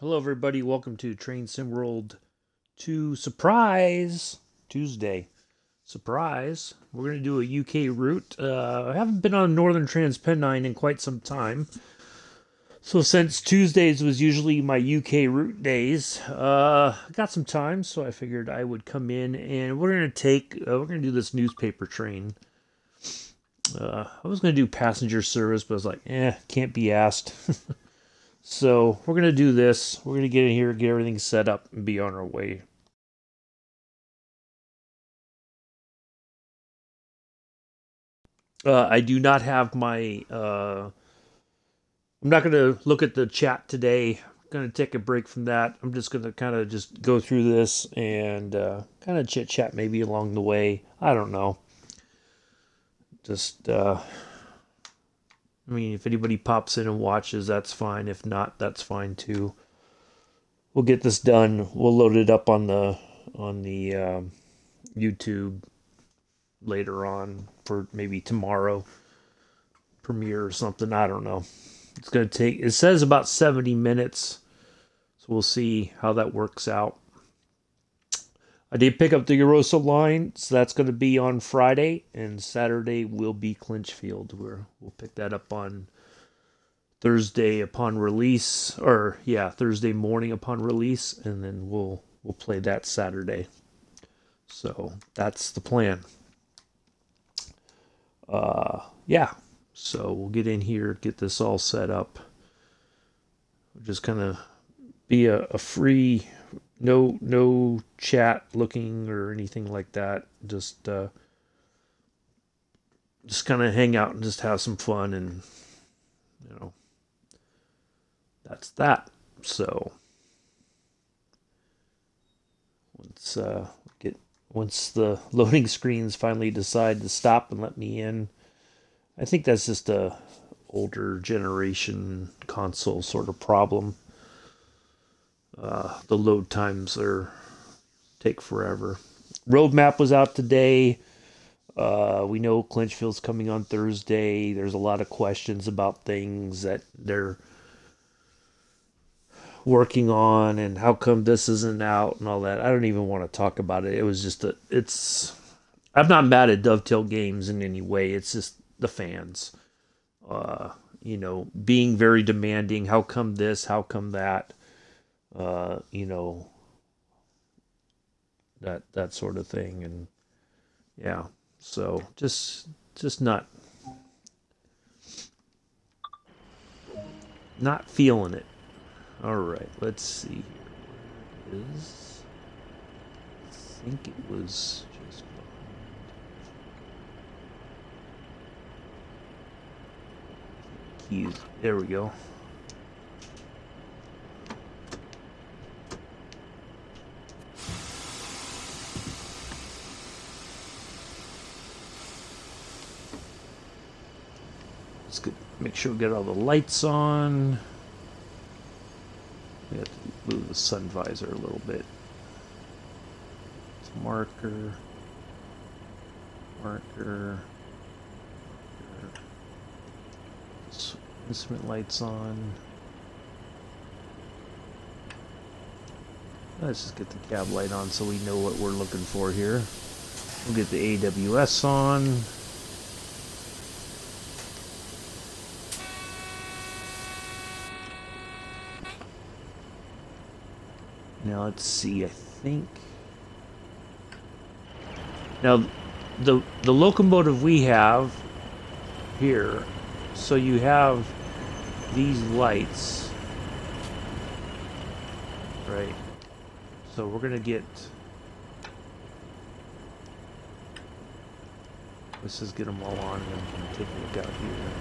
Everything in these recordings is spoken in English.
Hello, everybody. Welcome to Train Sim World 2 Surprise Tuesday. Surprise. We're going to do a UK route. I haven't been on Northern Trans-Pennine in quite some time. So since Tuesdays was usually my UK route days, I got some time, so I figured I would come in and we're going to do this newspaper train. I was going to do passenger service, but I was like, can't be asked. So we're going to do this. We're going to get in here, get everything set up, and be on our way. I do not have my... I'm not going to look at the chat today. I'm going to take a break from that. I'm just going to kind of just go through this and kind of chit-chat maybe along the way. I don't know. Just... I mean, if anybody pops in and watches, that's fine. If not, that's fine too. We'll get this done. We'll load it up on the YouTube later on for maybe tomorrow premiere or something. I don't know. It's gonna take. It says about 70 minutes, so we'll see how that works out. I did pick up the Eurosa line, so that's going to be on Friday, and Saturday will be Clinchfield. We'll pick that up on Thursday upon release, or yeah, Thursday morning upon release, and then we'll play that Saturday. So that's the plan. Yeah. So we'll get in here, get this all set up. We'll just kind of be a free. No chat looking or anything like that. Just kind of hang out and just have some fun, and that's that. So once the loading screens finally decide to stop and let me in, I think that's just a older generation console sort of problem. The load times take forever. Roadmap was out today. We know Clinchfield's coming on Thursday. There's a lot of questions about things that they're working on and how come this isn't out and all that. I don't even want to talk about it. It was just I'm not mad at Dovetail Games in any way. It's just the fans. Being very demanding. How come this? How come that? That sort of thing, and yeah, so just not feeling it. All right, let's see here. Where it is? I think it was just behind keys. There we go. Make sure we get all the lights on. We have to move the sun visor a little bit. It's marker. Instrument lights on. Let's just get the cab light on so we know what we're looking for here. We'll get the AWS on. Now let's see, I think... Now, the locomotive we have here, so you have these lights, right? So we're going to get... Let's just get them all on and then we can take a look out here.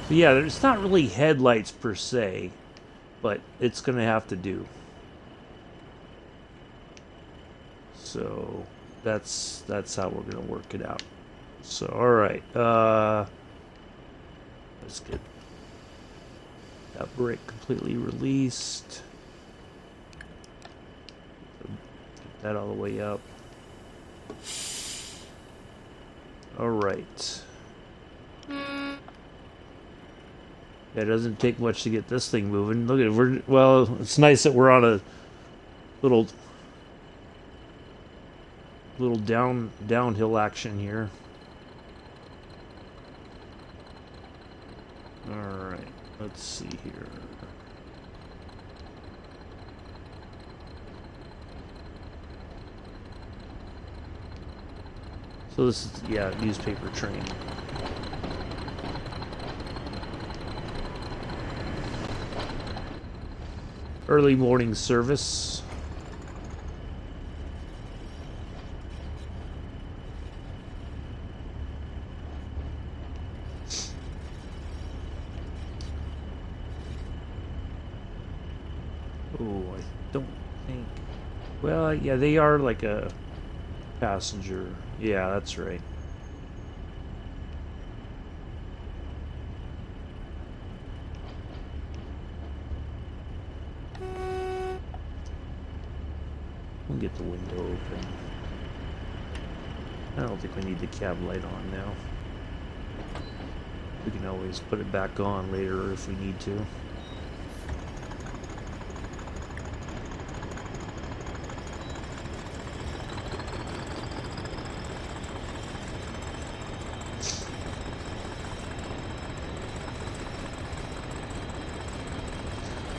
So yeah, there's not really headlights per se, but it's going to have to do. So that's how we're gonna work it out. So all right, let's get that brake completely released. Get that all the way up. All right. It doesn't take much to get this thing moving. Look at it. Well, it's nice that we're on a little downhill action here. All right, let's see here. So this is, yeah, newspaper train. Early morning service. Oh, I don't think... Well, yeah, they are like a passenger. Yeah, that's right. We'll get the window open. I don't think we need the cab light on now. We can always put it back on later if we need to.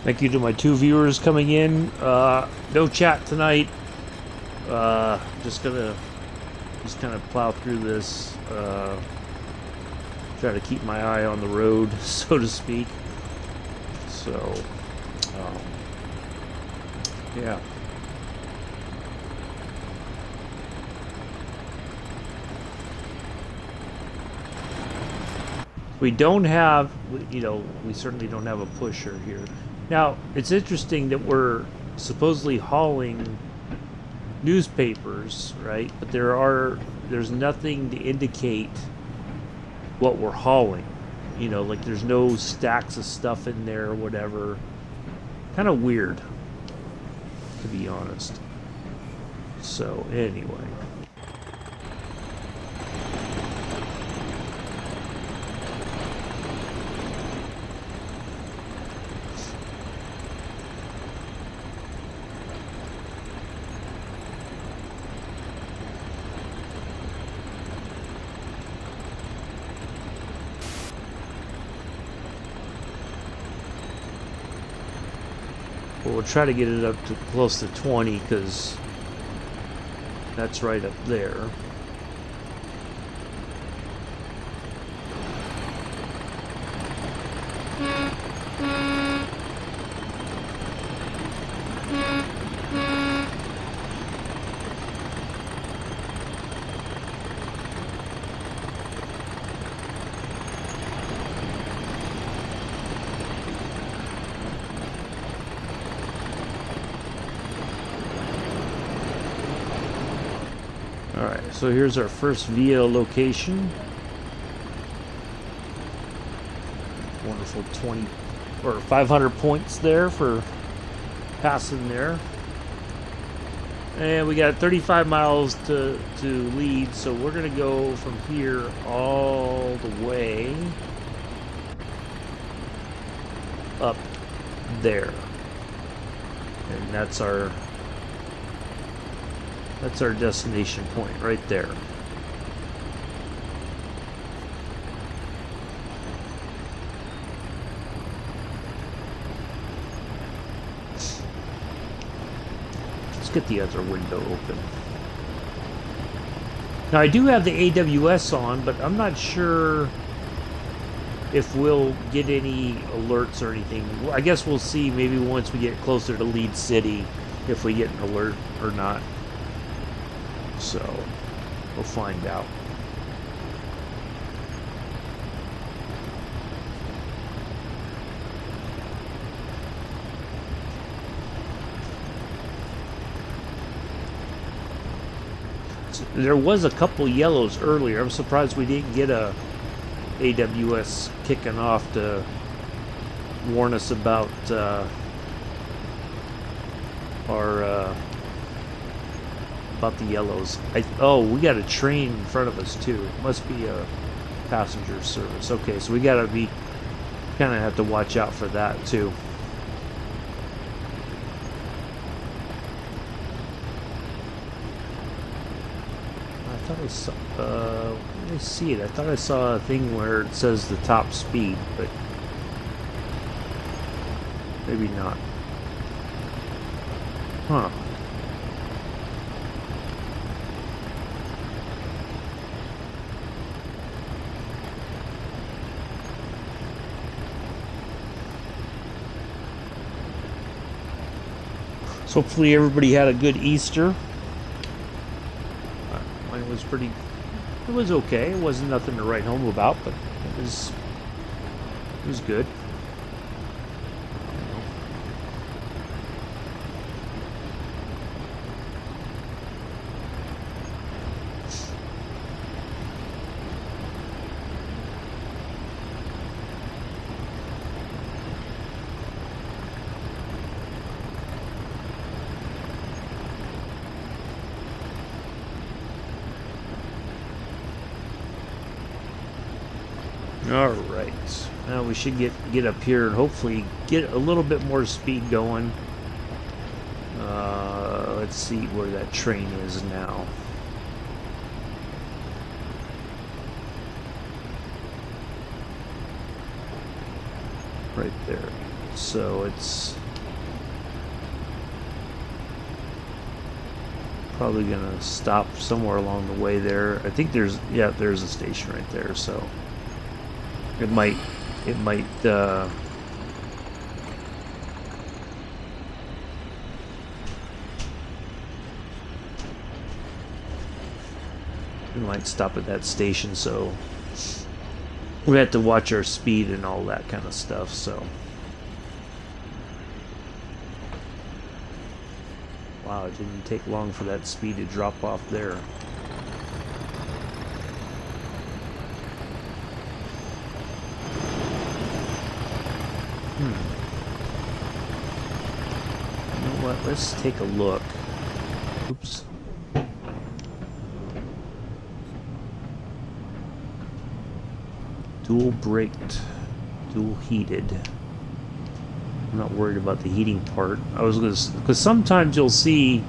Thank you to my 2 viewers coming in. No chat tonight. Just kind of plow through this. Try to keep my eye on the road, so to speak. So, yeah. We don't have, you know, we certainly don't have a pusher here. Now, it's interesting that we're supposedly hauling newspapers, right? But there's nothing to indicate what we're hauling. You know, like there's no stacks of stuff in there or whatever. Kind of weird, to be honest. So, anyway. We'll try to get it up to close to 20 because that's right up there. So here's our first VO location. Wonderful 20 or 500 points there for passing there. And we got 35 miles to Leeds, so we're gonna go from here all the way up there. And that's our destination point right there. Let's get the other window open. Now I do have the AWS on, but I'm not sure if we'll get any alerts or anything. I guess we'll see maybe once we get closer to Leeds City if we get an alert or not. So, we'll find out. There was a couple yellows earlier. I'm surprised we didn't get a AWS kicking off to warn us about about the yellows. Oh, we got a train in front of us too. It must be a passenger service. Okay, so we gotta be kind of have to watch out for that too. I thought I saw, let me see it. I thought I saw a thing where it says the top speed, but maybe not. Huh. So hopefully everybody had a good Easter. Mine was pretty, it was okay. It wasn't nothing to write home about, but it was good. Alright, now we should get up here and hopefully get a little bit more speed going. Let's see where that train is now. Right there. So it's probably gonna stop somewhere along the way there. I think there's a station right there, so it might stop at that station, so we have to watch our speed and all that kind of stuff. So wow, it didn't take long for that speed to drop off there. You know what? Let's take a look. Oops. Dual braked, dual heated. I'm not worried about the heating part. I was gonna, because sometimes you'll see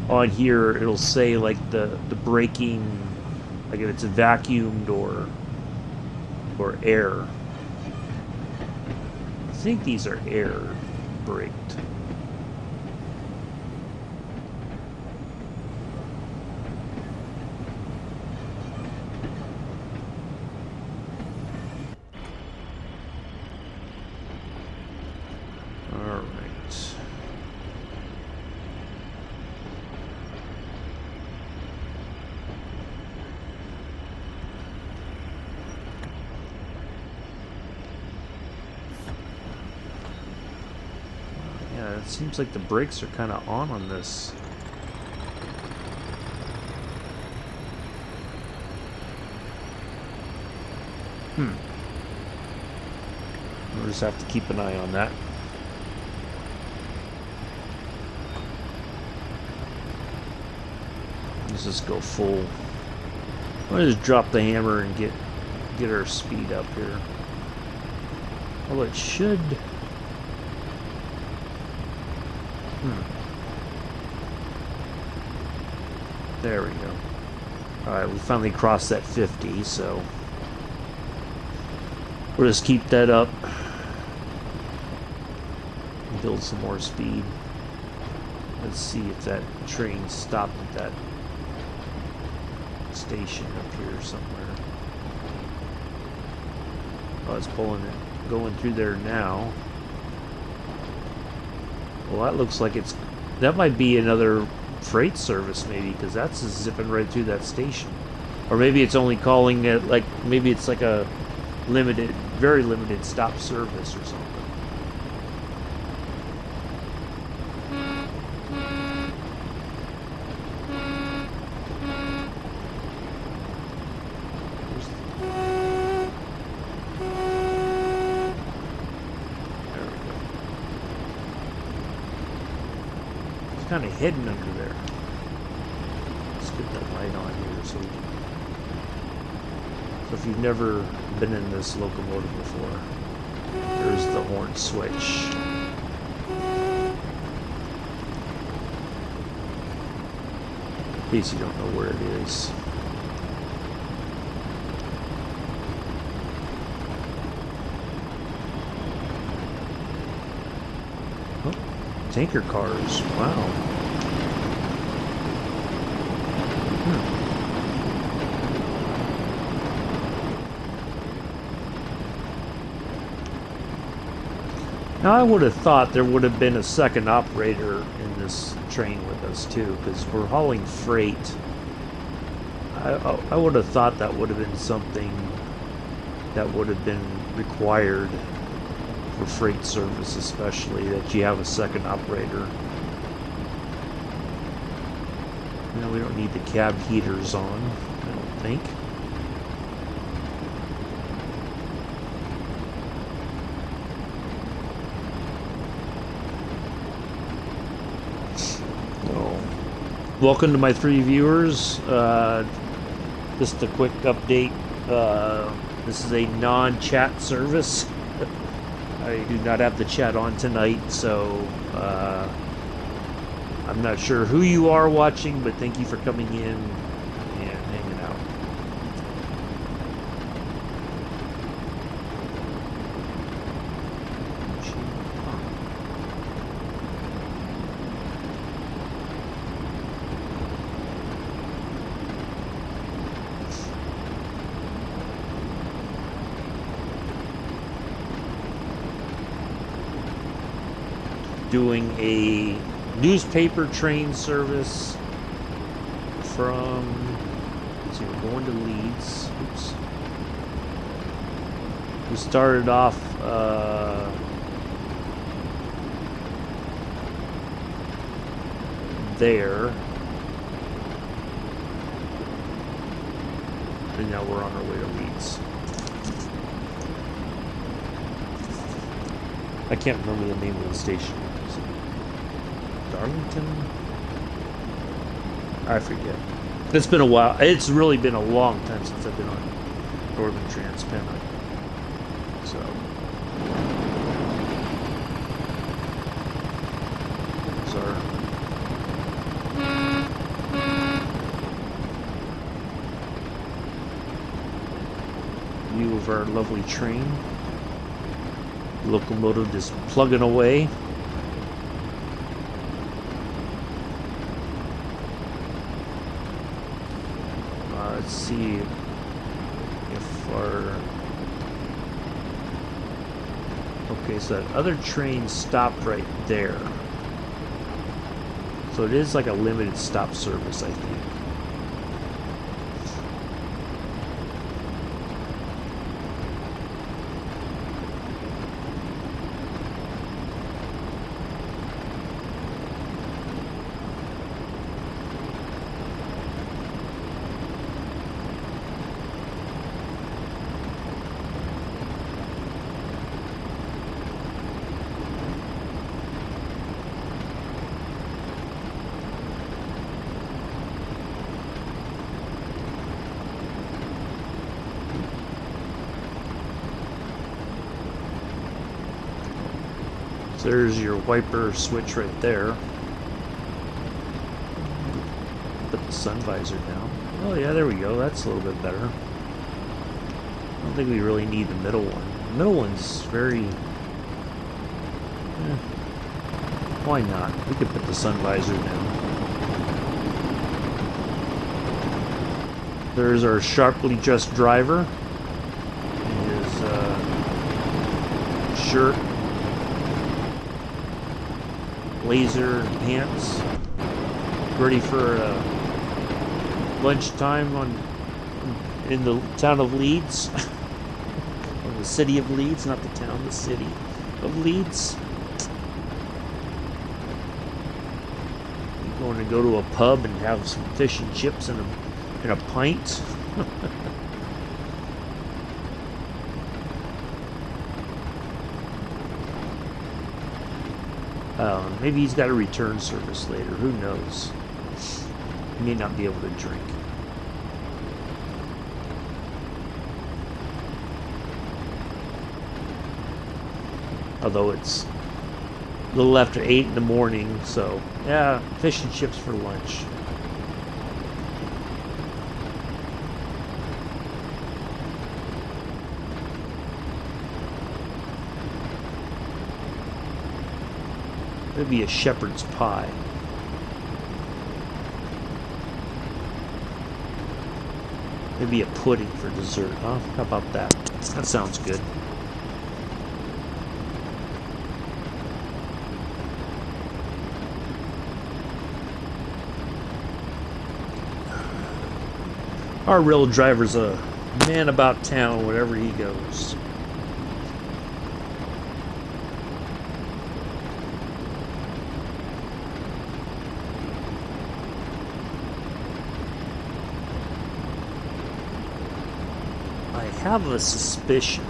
on here it'll say like the braking, like if it's vacuumed or air. I think these are air braked. It seems like the brakes are kind of on this. We'll just have to keep an eye on that. Let's just go full. I'm gonna just drop the hammer and get our speed up here. Well, it should. There we go. Alright, we finally crossed that 50, so we'll just keep that up. Build some more speed. Let's see if that train stopped at that station up here somewhere. Oh, it's pulling it, going through there now. Well, that looks like that might be another freight service, maybe, because that's zipping right through that station. Or maybe it's only calling it, like, maybe it's like a limited, very limited stop service or something. Kind of hidden under there. Let's get that light on here so if you've never been in this locomotive before, horn switch. In case you don't know where it is. Oh, tanker cars. Wow. Now, I would have thought there would have been a second operator in this train with us too, because we're hauling freight. I would have thought that would have been something that would have been required for freight service, especially that you have a second operator. Now, we don't need the cab heaters on, I don't think. Welcome to my 3 viewers. Just a quick update. This is a non-chat service. I do not have the chat on tonight, so I'm not sure who you are watching, but thank you for coming in and hanging out. Doing a newspaper train service from, let's see, we're going to Leeds. Oops. We started off there, and now we're on our way to Leeds. I can't remember the name of the station. Darlington? I forget. It's been a while. It's really been a long time since I've been on Northern Trans-Pennine. So. There's our view of our lovely train. Locomotive just plugging away. Let's see if our... Okay, so that other train stopped right there. So it is like a limited stop service, I think. There's your wiper switch right there. Put the sun visor down. Oh yeah, there we go. That's a little bit better. I don't think we really need the middle one. The middle one's very... why not? We could put the sun visor down. There's our sharply dressed driver. In his shirt. Blazer pants, ready for lunchtime in the town of Leeds, or the city of Leeds, not the town, the city of Leeds. You're going to go to a pub and have some fish and chips and a pint. Maybe he's got a return service later. Who knows? He may not be able to drink. Although it's a little after 8 in the morning, so yeah, fish and chips for lunch. Maybe a shepherd's pie. Maybe a pudding for dessert, huh? How about that? That sounds good. Our rail driver's a man about town wherever he goes. I have a suspicion.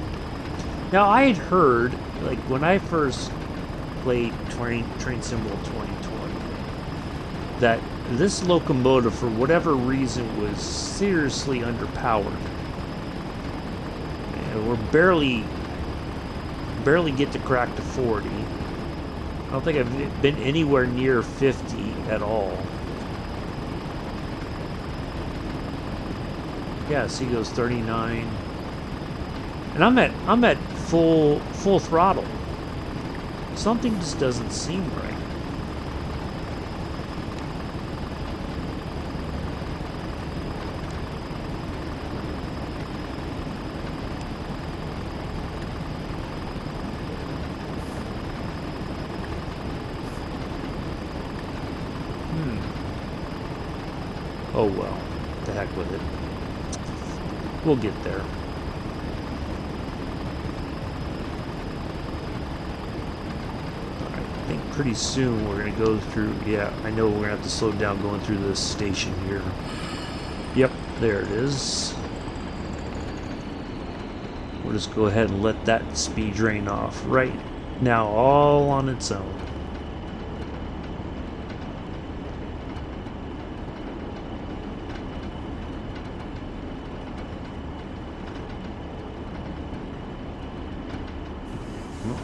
Now, I had heard, like, when I first played Train Sim World 2020, that this locomotive, for whatever reason, was seriously underpowered. And we're barely get to crack to 40. I don't think I've been anywhere near 50 at all. Yeah, see, goes 39. And I'm at full throttle. Something just doesn't seem right. Oh well, the heck with it. We'll get there. I think pretty soon we're going to go through, yeah, I know we're going to have to slow down going through this station here. Yep, there it is. We'll just go ahead and let that speed drain off right now, all on its own.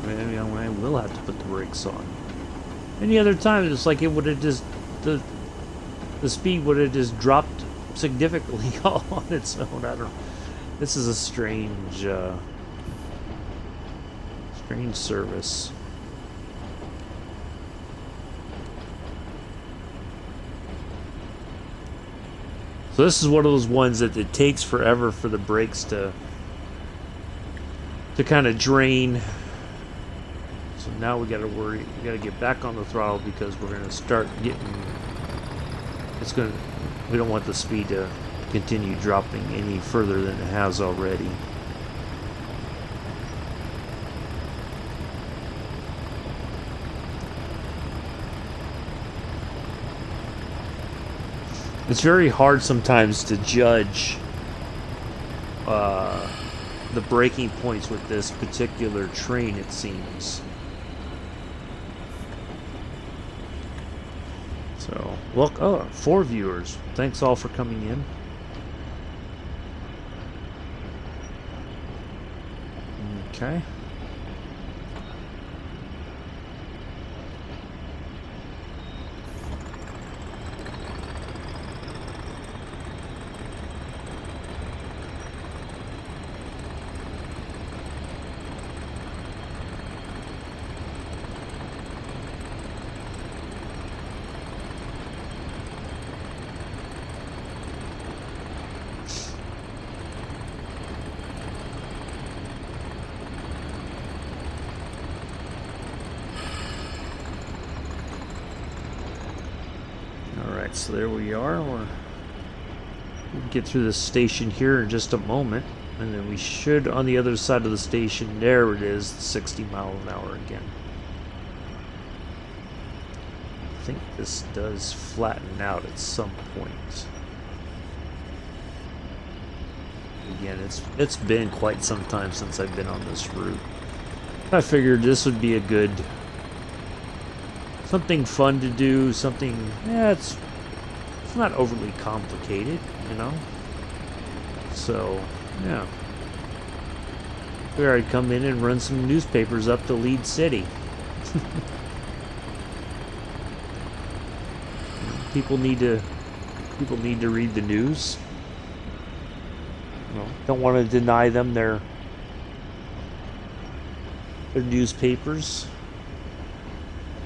Maybe I will have to put the brakes on. Any other time, it's like it would have just the speed would have just dropped significantly all on its own. I don't. This is a strange service. So this is one of those ones that it takes forever for the brakes to kind of drain. So now we got to worry. We got to get back on the throttle because we're going to start getting. It's going to. We don't want the speed to continue dropping any further than it has already. It's very hard sometimes to judge the braking points with this particular train, it seems. So, well, oh, 4 viewers. Thanks all for coming in. Okay. So there we are. We'll get through this station here in just a moment, and then we should, on the other side of the station, there it is, 60 miles an hour again. I think this does flatten out at some point. Again, it's been quite some time since I've been on this route. I figured this would be a good, something fun to do, something, yeah, it's not overly complicated, you know? So, yeah. Figured I'd come in and run some newspapers up to Leeds City. People need to read the news. Well, don't want to deny them their newspapers,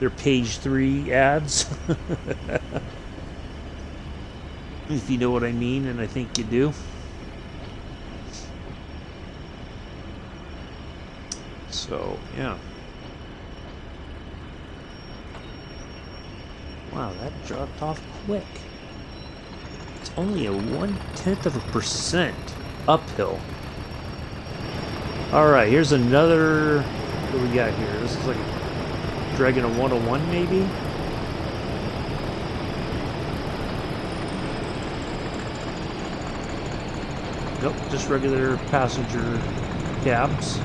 their page 3 ads. If you know what I mean, and I think you do. So, yeah. Wow, that dropped off quick. It's only a 0.1% uphill. Alright, here's another... What do we got here? This is like dragging a 101 maybe? Nope, just regular passenger cabs.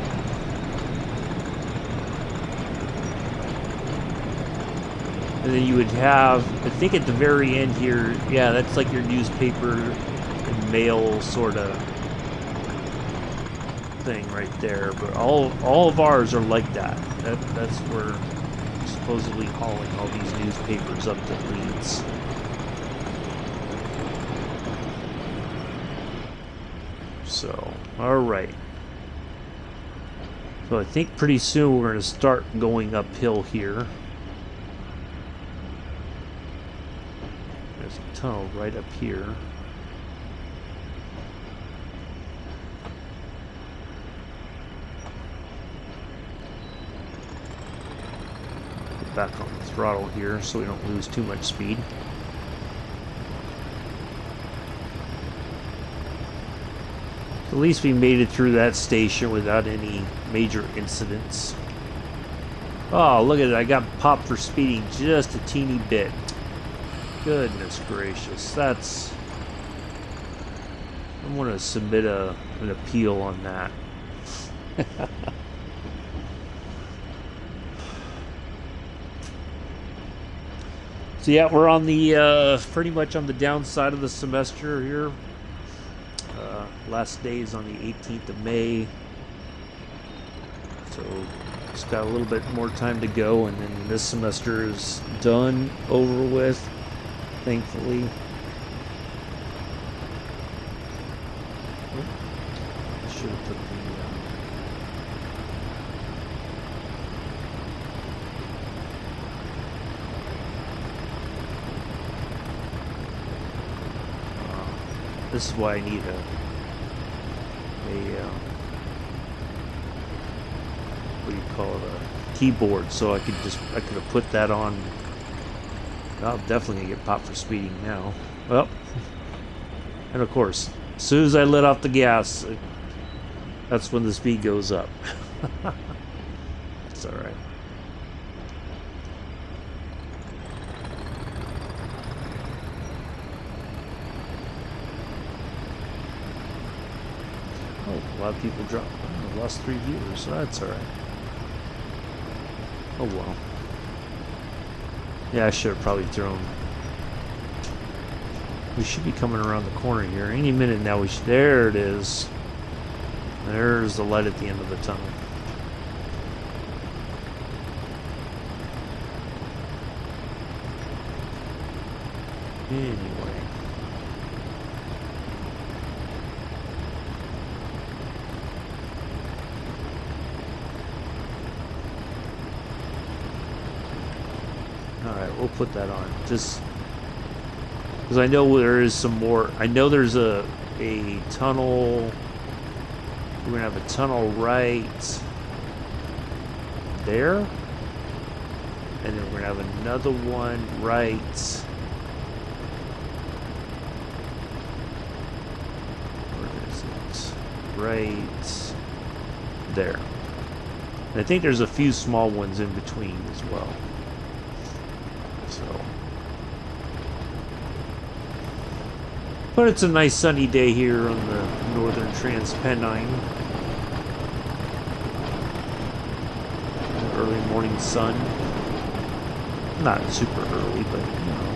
And then you would have, I think at the very end here, yeah, that's like your newspaper and mail sort of thing right there. But all of ours are like that. That's where we're supposedly hauling all these newspapers up to Leeds. So, alright. So I think pretty soon we're going to start going uphill here. There's a tunnel right up here. Get back on the throttle here so we don't lose too much speed. At least we made it through that station without any major incidents. Oh, look at it. I got popped for speeding just a teeny bit. Goodness gracious. That's... I'm going to submit an appeal on that. So yeah, we're on the, pretty much on the downside of the semester here. Last day is on the 18th of May, so just got a little bit more time to go, and then this semester is done, over with, thankfully. I should have put the this is why I need what do you call it, a keyboard, so I could have put that on. I'm definitely gonna get popped for speeding now. Well, and of course, as soon as I let off the gas, that's when the speed goes up. It's alright. Oh, a lot of people dropped. I lost 3 viewers, so that's alright. Oh well. Yeah, I should have probably thrown. We should be coming around the corner here. Any minute now we should. There it is. There's the light at the end of the tunnel. Anyway. Alright, we'll put that on. Just because I know there is some more. I know there's a tunnel. We're gonna have a tunnel right there. And then we're gonna have another one right right there. And I think there's a few small ones in between as well. So, but it's a nice sunny day here on the Northern Trans-Pennine. Early morning sun. Not super early, but you know.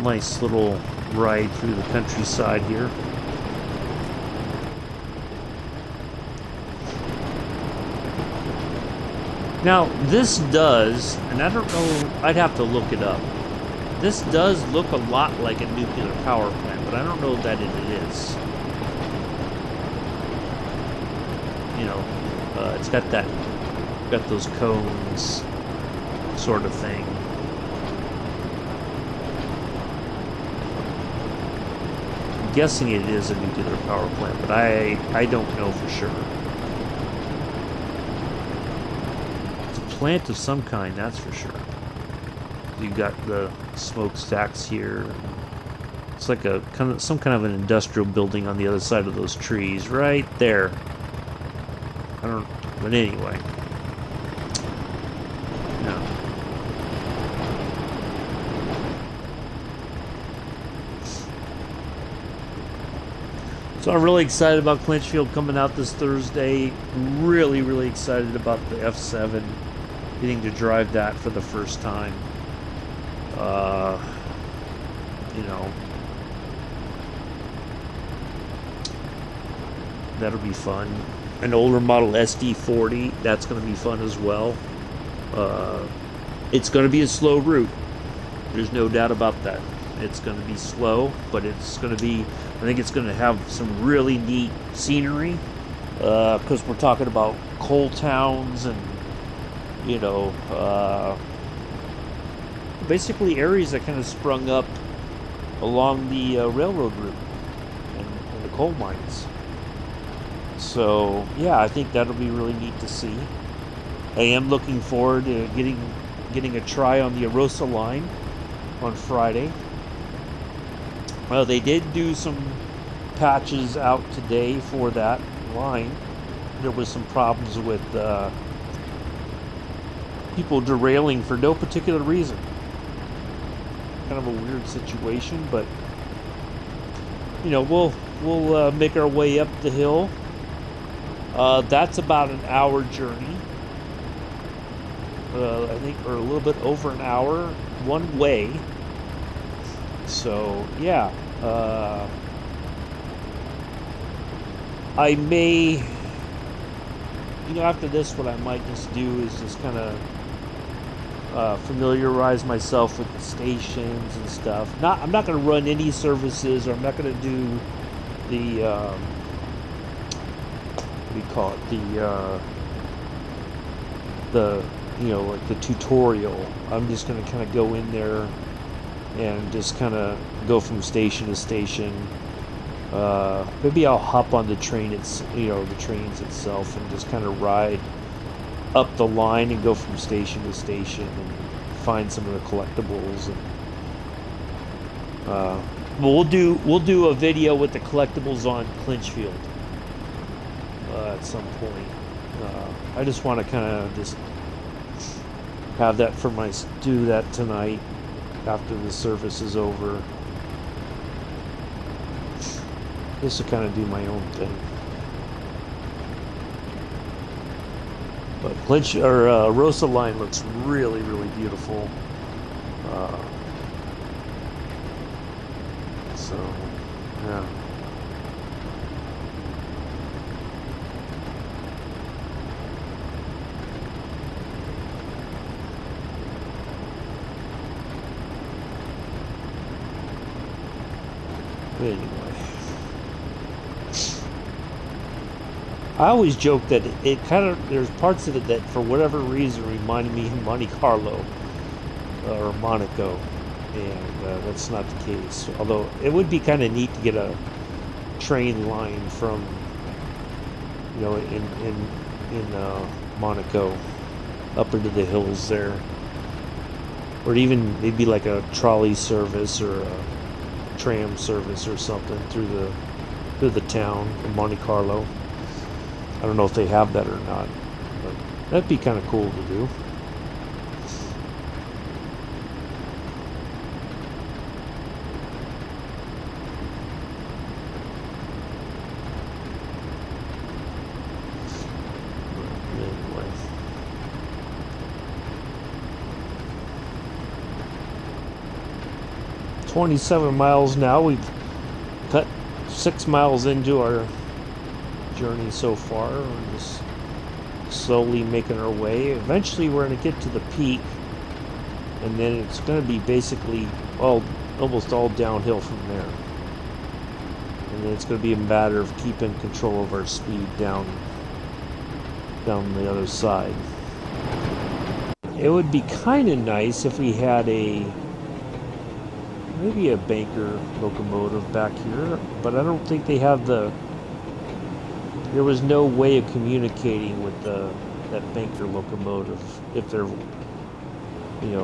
Nice little ride through the countryside here. Now, this does, and I don't know, I'd have to look it up. This does look a lot like a nuclear power plant, but I don't know that it is. You know, it's got those cones sort of thing. I'm guessing it is a nuclear power plant, but I don't know for sure. Plant of some kind, that's for sure. You've got the smokestacks here. It's like a some kind of an industrial building on the other side of those trees, right there. I don't. But anyway, no. So I'm really excited about Clinchfield coming out this Thursday. Really, really excited about the F7. Getting to drive that for the first time. You know, that'll be fun. An older model SD40, that's going to be fun as well. It's going to be a slow route. There's no doubt about that. It's going to be slow, but it's going to be, I think it's going to have some really neat scenery, because we're talking about coal towns and, you know, basically areas that kind of sprung up along the railroad route and the coal mines. So yeah, I think that'll be really neat to see. I am looking forward to getting a try on the Arosa line on Friday. Well, they did do some patches out today for that line. There was some problems with people derailing for no particular reason. Kind of a weird situation, but you know, we'll make our way up the hill. That's about an hour journey. I think, or a little bit over an hour one way. So yeah, I may, you know, after this, what I might just do is just kind of familiarize myself with the stations and stuff. I'm not going to run any services, or I'm not going to do the what do you call it, the you know, like the tutorial. I'm just going to kind of go in there and just kind of go from station to station. Maybe I'll hop on the train, the trains itself, and just kind of ride up the line and go from station to station and find some of the collectibles. And we'll do a video with the collectibles on Clinchfield at some point. I just want to kind of just have that do that tonight after the service is over. Just to kind of do my own thing. But Rosa line looks really, really beautiful. So, yeah. But anyway. I always joke that it kind of, there's parts of it that for whatever reason reminded me of Monte Carlo or Monaco, and that's not the case. Although it would be kind of neat to get a train line from, you know, in Monaco up into the hills there, or even maybe like a trolley service or a tram service or something through the town of Monte Carlo. I don't know if they have that or not, but that'd be kind of cool to do. Anyway. 27 miles now. We've cut 6 miles into our journey so far. We're just slowly making our way. Eventually we're going to get to the peak, and then it's going to be basically almost all downhill from there. And then it's going to be a matter of keeping control of our speed down the other side. It would be kind of nice if we had maybe a banker locomotive back here, but I don't think they have there was no way of communicating with that banker locomotive. If they're,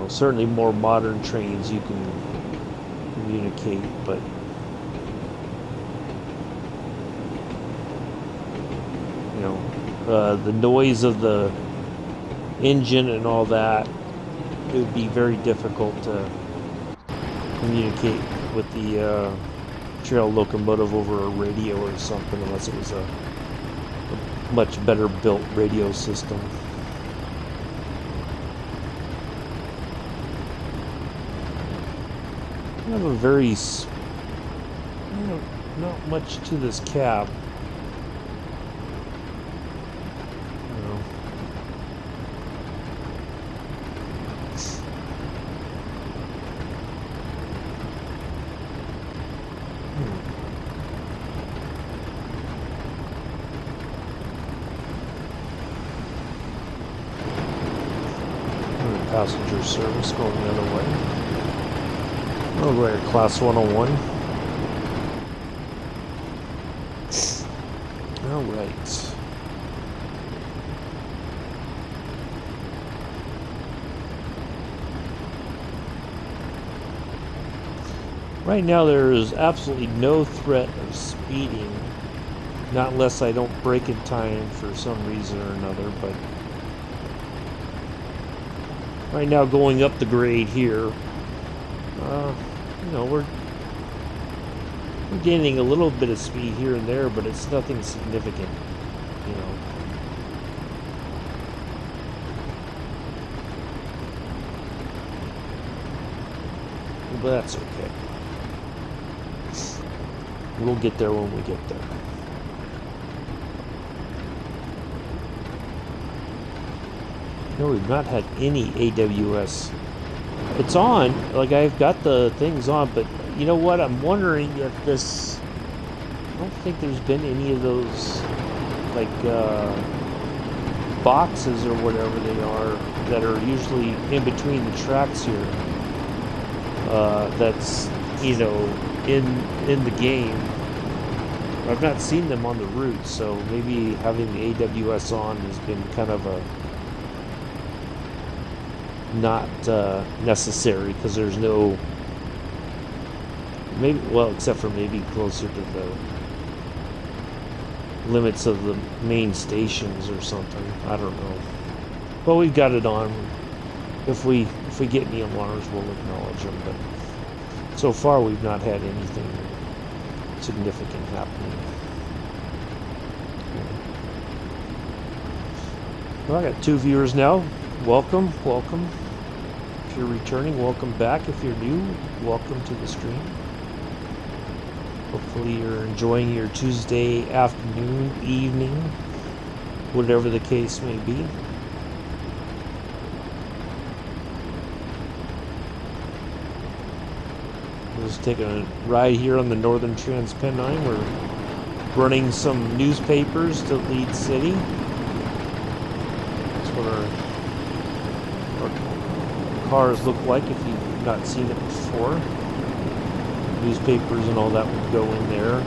certainly more modern trains you can communicate, but the noise of the engine and all that, it would be very difficult to communicate with the trail locomotive over a radio or something, unless it was a much better built radio system. I have a very, not much to this cab. Passenger service going the other way. Oh, we're at Class 101. All right. Right now there is absolutely no threat of speeding, not unless I don't brake in time for some reason or another, but right now going up the grade here, we're gaining a little bit of speed here and there, but it's nothing significant, But that's okay. We'll get there when we get there. No, we've not had any AWS. It's on, like I've got the things on, but you know what? I'm wondering if this, I don't think there's been any of those, like, boxes or whatever they are, that are usually in between the tracks here. That's, in the game. I've not seen them on the route, so maybe having the AWS on has been kind of a not necessary, because there's no, except for maybe closer to the limits of the main stations or something. I don't know. Well, we've got it on. If we get any alarms, we'll acknowledge them, but so far we've not had anything significant happening. Well, I got 2 viewers now. Welcome. If you're returning, welcome back. If you're new, welcome to the stream. Hopefully you're enjoying your Tuesday afternoon, evening, whatever the case may be. Just taking a ride here on the Northern Trans-Pennine. We're running some newspapers to Leeds City. That's what our cars look like if you've not seen it before. Newspapers and all that would go in there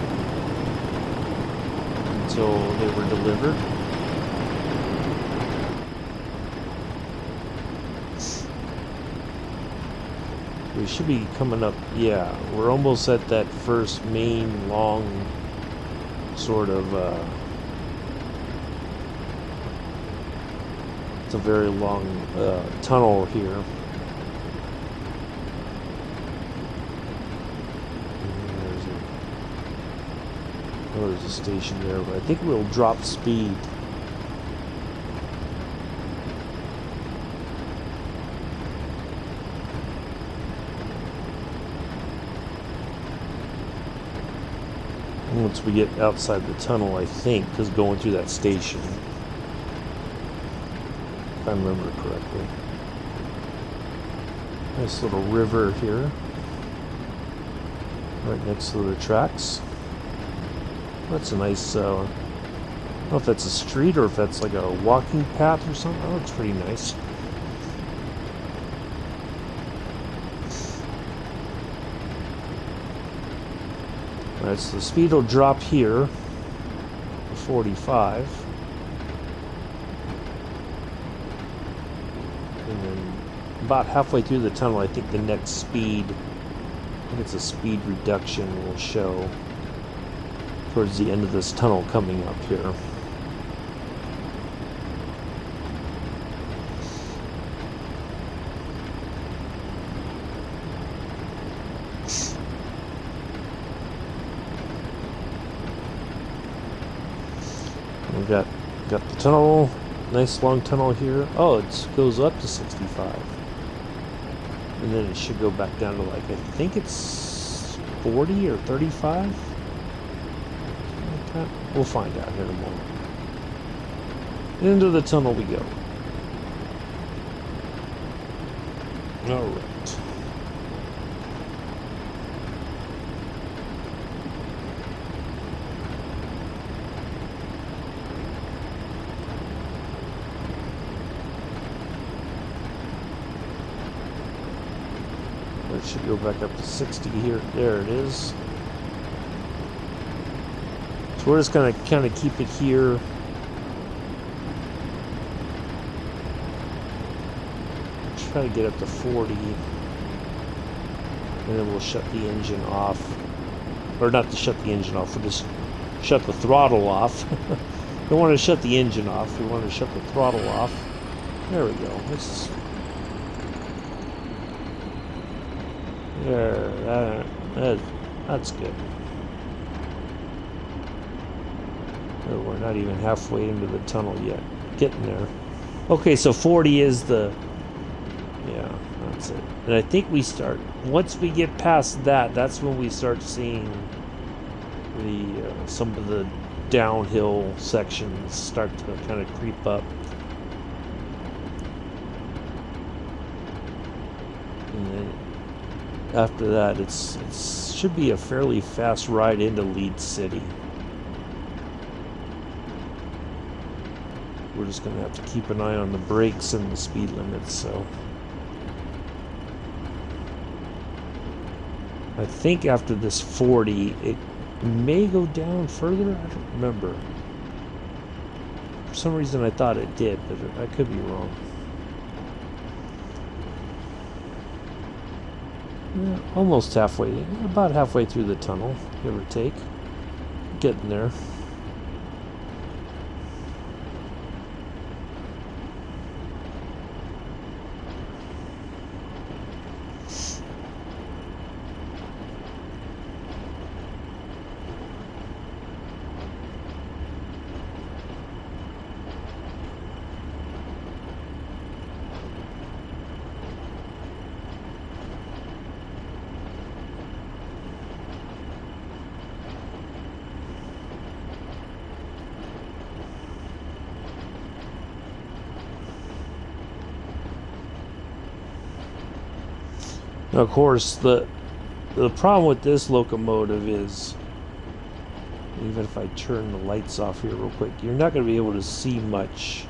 until they were delivered. We should be coming up, yeah, we're almost at that first main long sort of, it's a very long tunnel here. There's a station there, but I think we'll drop speed. Once we get outside the tunnel, I think, because going through that station, if I remember correctly. Nice little river here, right next to the tracks. That's a nice, I don't know if that's a street or if that's like a walking path or something. That looks pretty nice. Alright, so the speed will drop here to 45. And then about halfway through the tunnel, I think the next speed, I think it's a speed reduction, will show towards the end of this tunnel coming up here. We've got the tunnel, nice long tunnel here. Oh, it goes up to 65. And then it should go back down to like, I think it's 40 or 35? Like that. We'll find out here in a moment. Into the tunnel we go. Alright. It should go back up to 60 here. There it is. So we're just going to kind of keep it here. Try to get up to 40. And then we'll shut the engine off. Or not to shut the engine off, we'll just shut the throttle off. Don't want to shut the engine off, we want to shut the throttle off. There we go. There, that's good. Oh, we're not even halfway into the tunnel yet. Getting there. Okay, so 40 is the... Yeah, that's it. And I think we start... Once we get past that, that's when we start seeing the some of the downhill sections start to kind of creep up. And then after that, it should be a fairly fast ride into Leeds City. We're just going to have to keep an eye on the brakes and the speed limits, so... I think after this 40, it may go down further? I don't remember. For some reason I thought it did, but I could be wrong. Yeah, almost halfway, about halfway through the tunnel, give or take. Getting there. Now, of course, the problem with this locomotive is, even if I turn the lights off here real quick, you're not going to be able to see much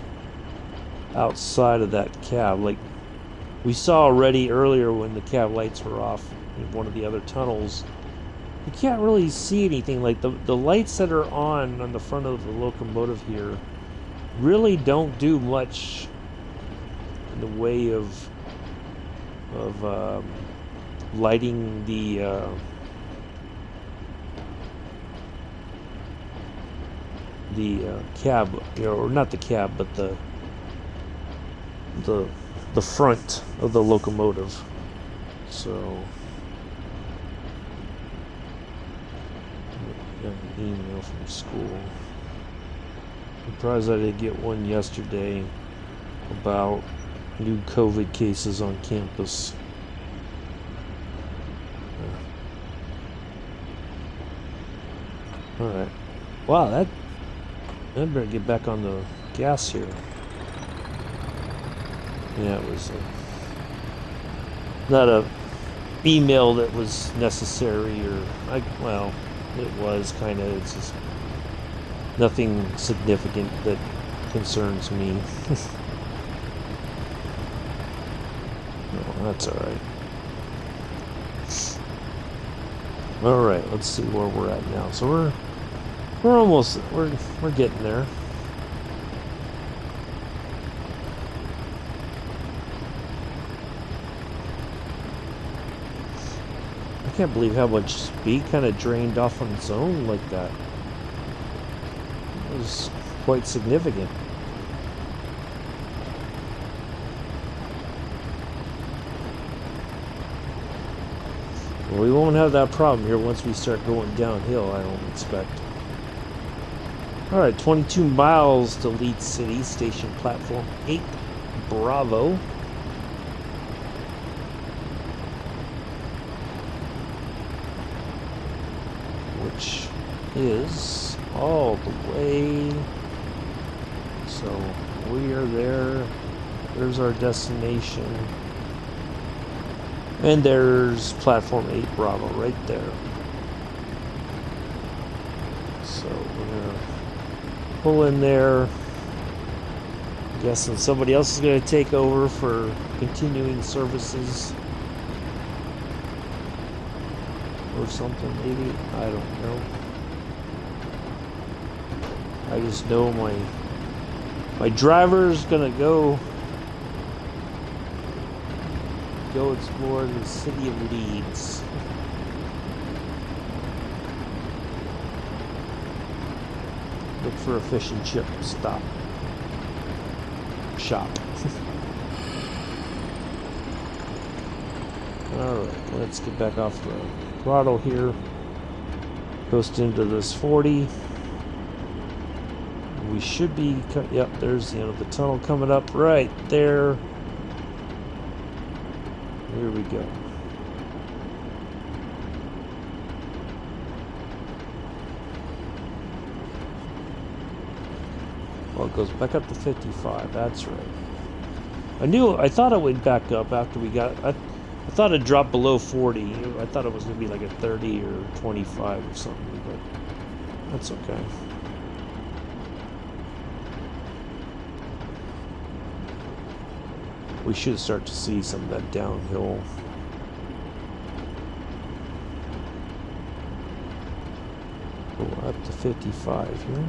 outside of that cab. Like we saw already earlier when the cab lights were off in one of the other tunnels, you can't really see anything. Like the lights that are on the front of the locomotive here really don't do much in the way of lighting the cab, or not the cab, but the front of the locomotive. So got an email from school. Surprised I didn't get one yesterday about new COVID cases on campus. Alright. Wow, I better get back on the gas here. Yeah, it was not a email that was necessary, or well, it was kind of. It's just nothing significant that concerns me. Oh, that's all right. All right, let's see where we're at now. So we're almost we're getting there. I can't believe how much speed kind of drained off on its own like that. It was quite significant. Well, we won't have that problem here once we start going downhill, I don't expect. Alright, 22 miles to Leeds City Station, platform 8, Bravo. Which is all the way. So we are there. There's our destination. And there's platform 8 Bravo right there. So we're gonna pull in there. I'm guessing somebody else is gonna take over for continuing services. Or something maybe. I don't know. I just know my driver's gonna go explore the city of Leeds. Look for a fish and chip shop. Alright, let's get back off the throttle here. Coast into this 40. We should be, yep, there's the end of the tunnel coming up right there. Here we go. Well, it goes back up to 55, that's right. I thought it would back up after we got, I thought it dropped below 40. I thought it was going to be like a 30 or 25 or something, but that's okay. We should start to see some of that downhill. Go up to 55 here.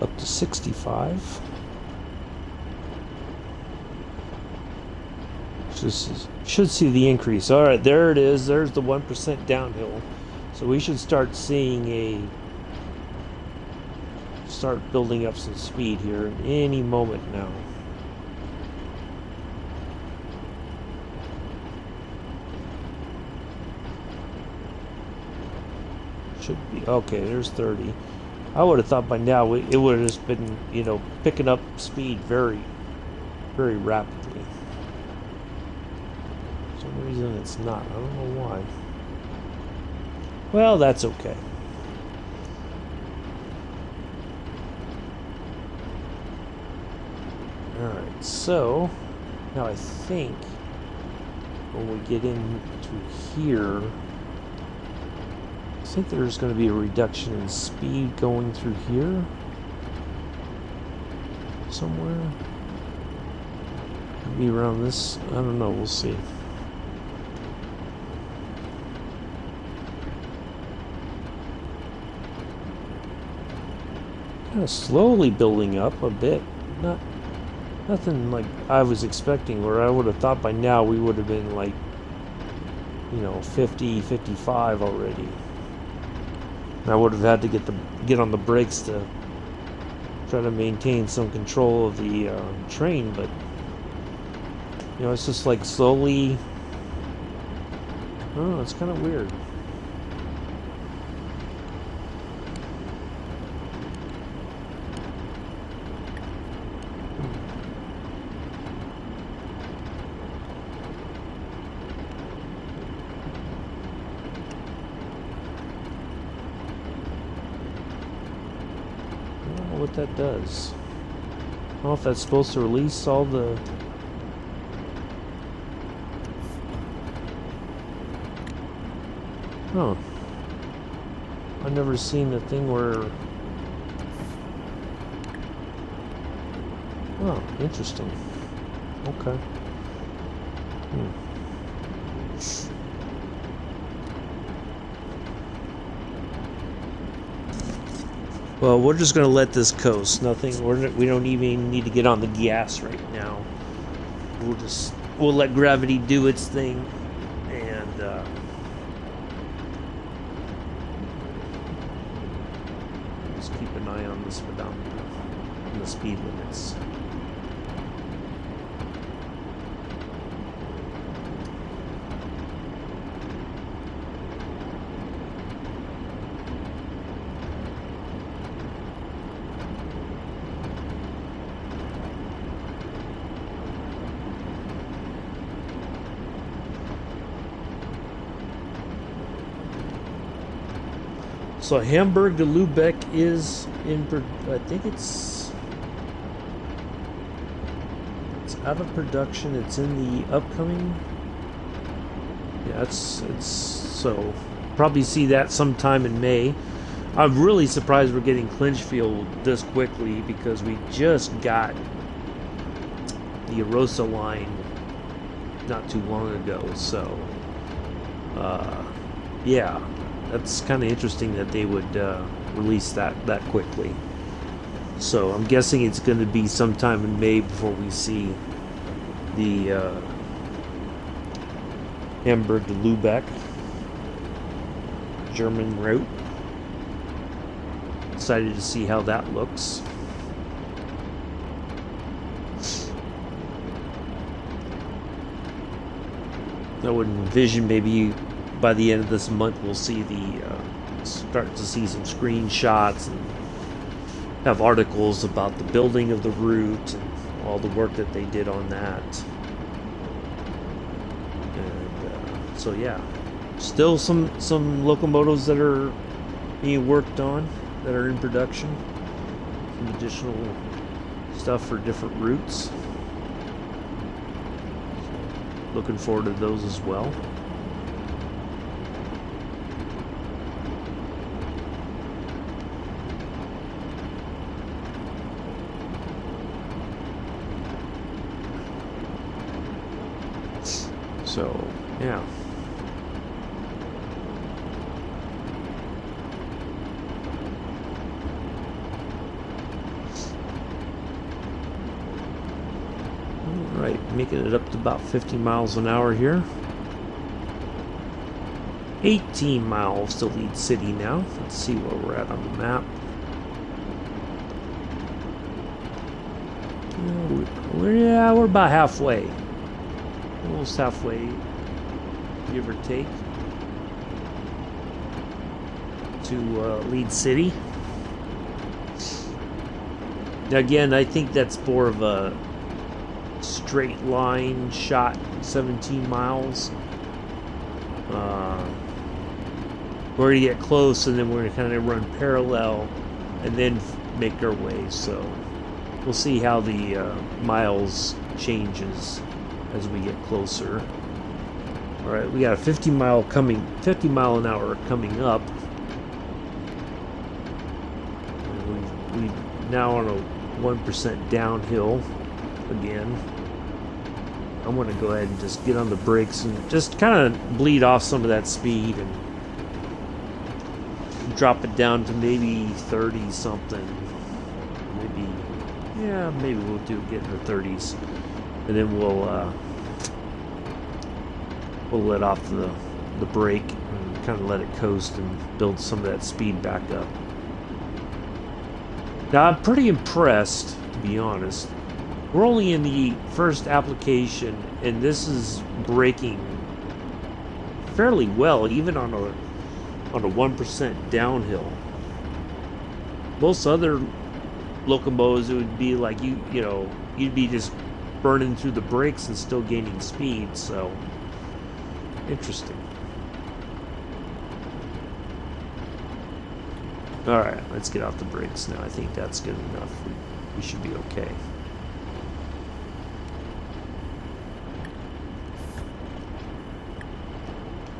Up to 65. Should see the increase. All right, there it is. There's the 1% downhill. So we should start seeing start building up some speed here at any moment now. Should be okay. There's 30. I would have thought by now it would have just been, you know, picking up speed very, very rapidly. For some reason it's not. I don't know why. Well, that's okay. Alright, so now I think when we get into here, I think there's going to be a reduction in speed going through here somewhere. Maybe around this. I don't know. We'll see. Kind of slowly building up a bit. Nothing like I was expecting, where I would have thought by now we would have been like, you know, 50, 55 already. I would have had to get on the brakes to try to maintain some control of the train, but you know, it's just like slowly. I don't know, it's kind of weird. what that does. I don't know if that's supposed to release all the... Oh. I've never seen a thing where... Oh, interesting. Okay. Well, we're just gonna let this coast. Nothing. We don't even need to get on the gas right now. We'll let gravity do its thing, and just keep an eye on the speedometer and the speed limits. So Hamburg to Lübeck is in, I think it's out of production. It's in the upcoming. Yeah, it's so probably see that sometime in May. I'm really surprised we're getting Clinchfield this quickly because we just got the Arosa line not too long ago. So yeah. That's kind of interesting that they would release that quickly. So I'm guessing it's going to be sometime in May before we see the Hamburg to Lübeck German route. Excited to see how that looks. I would envision maybe by the end of this month we'll see start to see some screenshots and have articles about the building of the route and all the work that they did on that. And so yeah, still some locomotives that are being worked on that are in production. Some additional stuff for different routes. Looking forward to those as well. So, yeah. Alright, making it up to about 50 miles an hour here. 18 miles to Leeds City now. Let's see where we're at on the map. We're about halfway. Almost halfway, give or take, to Leeds City. Now again, I think that's more of a straight line shot, 17 miles. We're going to get close, and then we're going to kind of run parallel, and then make our way. So we'll see how the miles changes as we get closer. All right, we got a 50 mile an hour coming up. We now on a 1% downhill again. I'm going to go ahead and just get on the brakes and just kind of bleed off some of that speed and drop it down to maybe 30 something. Maybe we'll get in the 30s. And then we'll let off the brake and kind of let it coast and build some of that speed back up. Now I'm pretty impressed, to be honest. We're only in the first application, and this is braking fairly well, even on a 1% downhill. Most other locomotives, it would be like you'd be just burning through the brakes and still gaining speed. So interesting. Alright, let's get off the brakes now. I think that's good enough. We should be okay.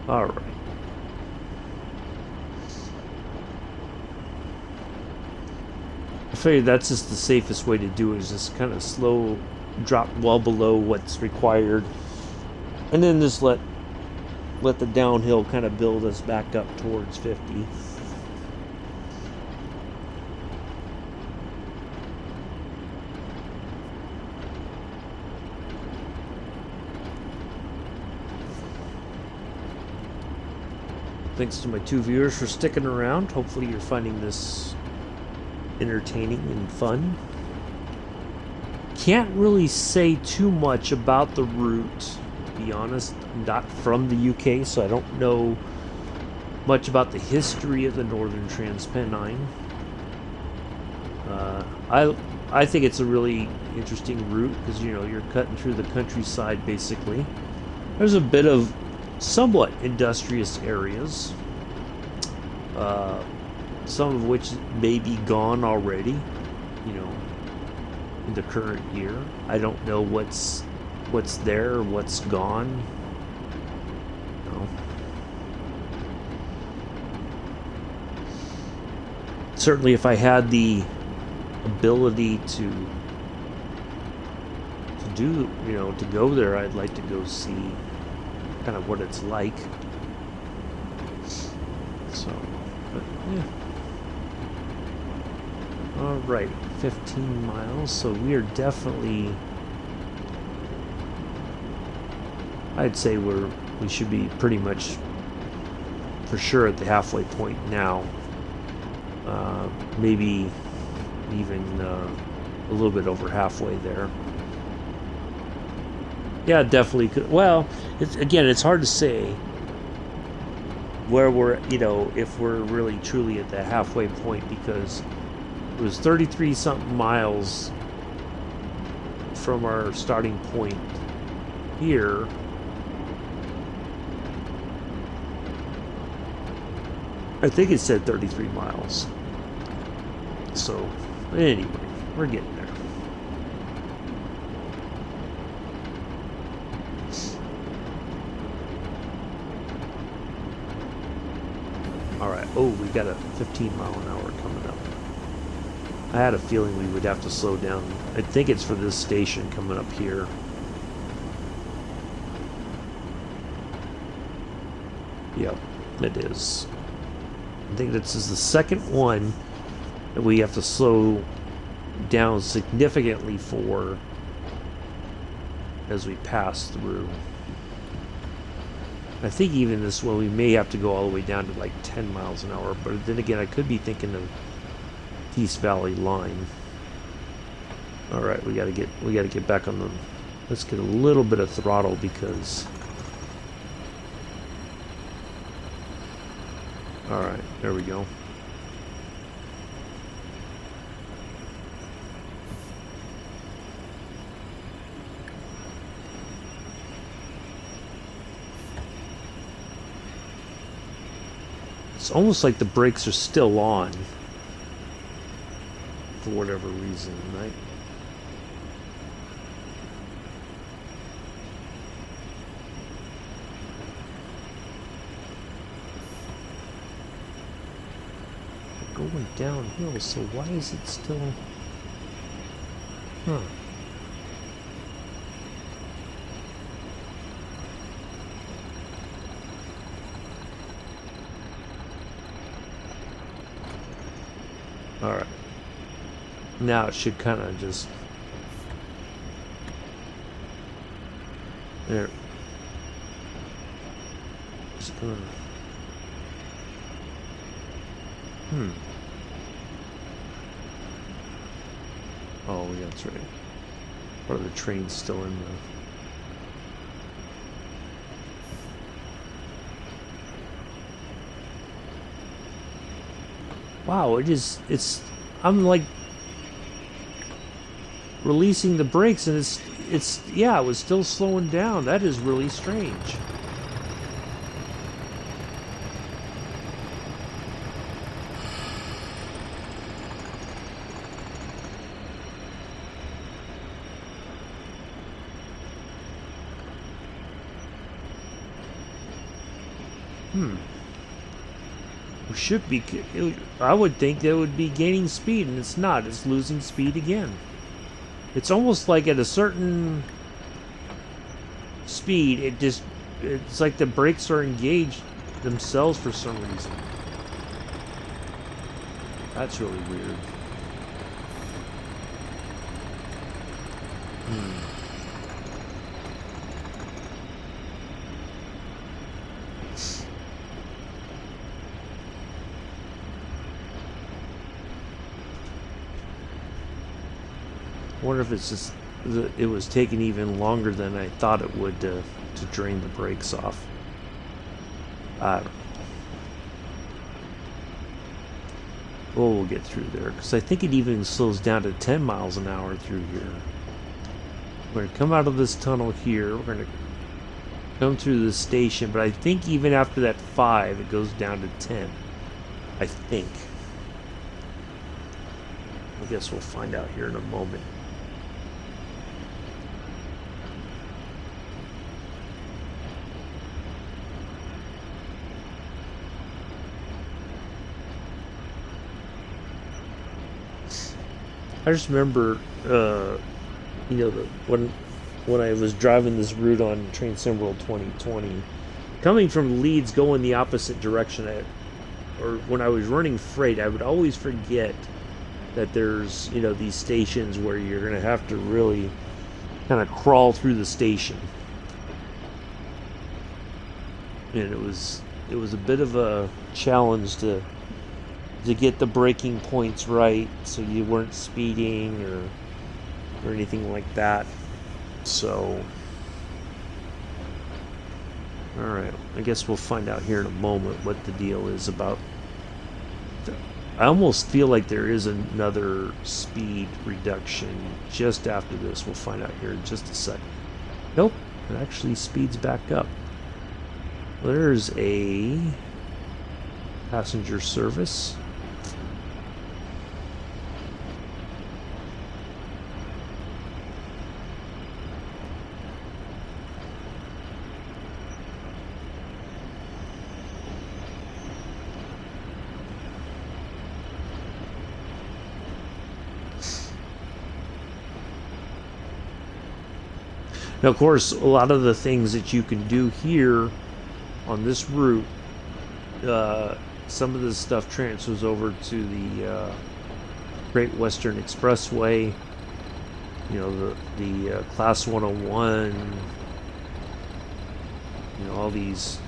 Alright. I figured that's just the safest way to do it, is just kind of slow, drop well below what's required, and then just let the downhill kind of build us back up towards 50. Thanks to my 2 viewers for sticking around. Hopefully you're finding this entertaining and fun. Can't really say too much about the route, to be honest. I'm not from the UK, so I don't know much about the history of the Northern Trans-Pennine. I think it's a really interesting route because, you know, you're cutting through the countryside basically. There's a bit of somewhat industrious areas, some of which may be gone already, you know, in the current year. I don't know what's there or what's gone. No. Certainly if I had the ability to do, you know, to go there, I'd like to go see kind of what it's like. So, but yeah. Alright, 15 miles, so we are definitely, I'd say we should be pretty much for sure at the halfway point now. Maybe even a little bit over halfway there. Yeah, definitely could. Well, it's hard to say where we're, you know, if we're really truly at the halfway point, because it was 33 something miles from our starting point here. I think it said 33 miles. So, anyway, we're getting there. Alright, oh, we got a 15 mile an hour coming up. I had a feeling we would have to slow down. I think it's for this station coming up here. Yep, it is. I think this is the second one that we have to slow down significantly for as we pass through. I think even this one we may have to go all the way down to like 10 miles an hour, but then again I could be thinking of East Valley line. Alright, we gotta get back on the, let's get a little bit of throttle because, alright, there we go. It's almost like the brakes are still on for whatever reason, right? We're going downhill, so why is it still... Huh. Alright. Now it should kind of just... There. Oh, yeah, that's right. Part of the train's still in the... Wow, it's I'm like releasing the brakes and it's yeah, it was still slowing down. That is really strange. It should be. I would think that it would be gaining speed, and it's not. It's losing speed again. It's almost like at a certain speed, it's like the brakes are engaged themselves for some reason. That's really weird. I wonder if it's just it was taking even longer than I thought it would to drain the brakes off. I don't know. Well, we'll get through there, because I think it even slows down to 10 miles an hour through here. We're going to come out of this tunnel here. We're going to come through the station, but I think even after that 5, it goes down to 10. I think. I guess we'll find out here in a moment. I just remember, you know, when I was driving this route on Train Sim World 2020, coming from Leeds, going the opposite direction, or when I was running freight, I would always forget that there's, you know, these stations where you're going to have to really kind of crawl through the station. And it was a bit of a challenge to get the braking points right, so you weren't speeding or anything like that. So, all right, I guess we'll find out here in a moment what the deal is about. I almost feel like there is another speed reduction just after this. We'll find out here in just a second. Nope, it actually speeds back up. There's a passenger service. Now, of course, a lot of the things that you can do here on this route, some of this stuff transfers over to the Great Western Expressway. You know, the Class 101. You know, all these.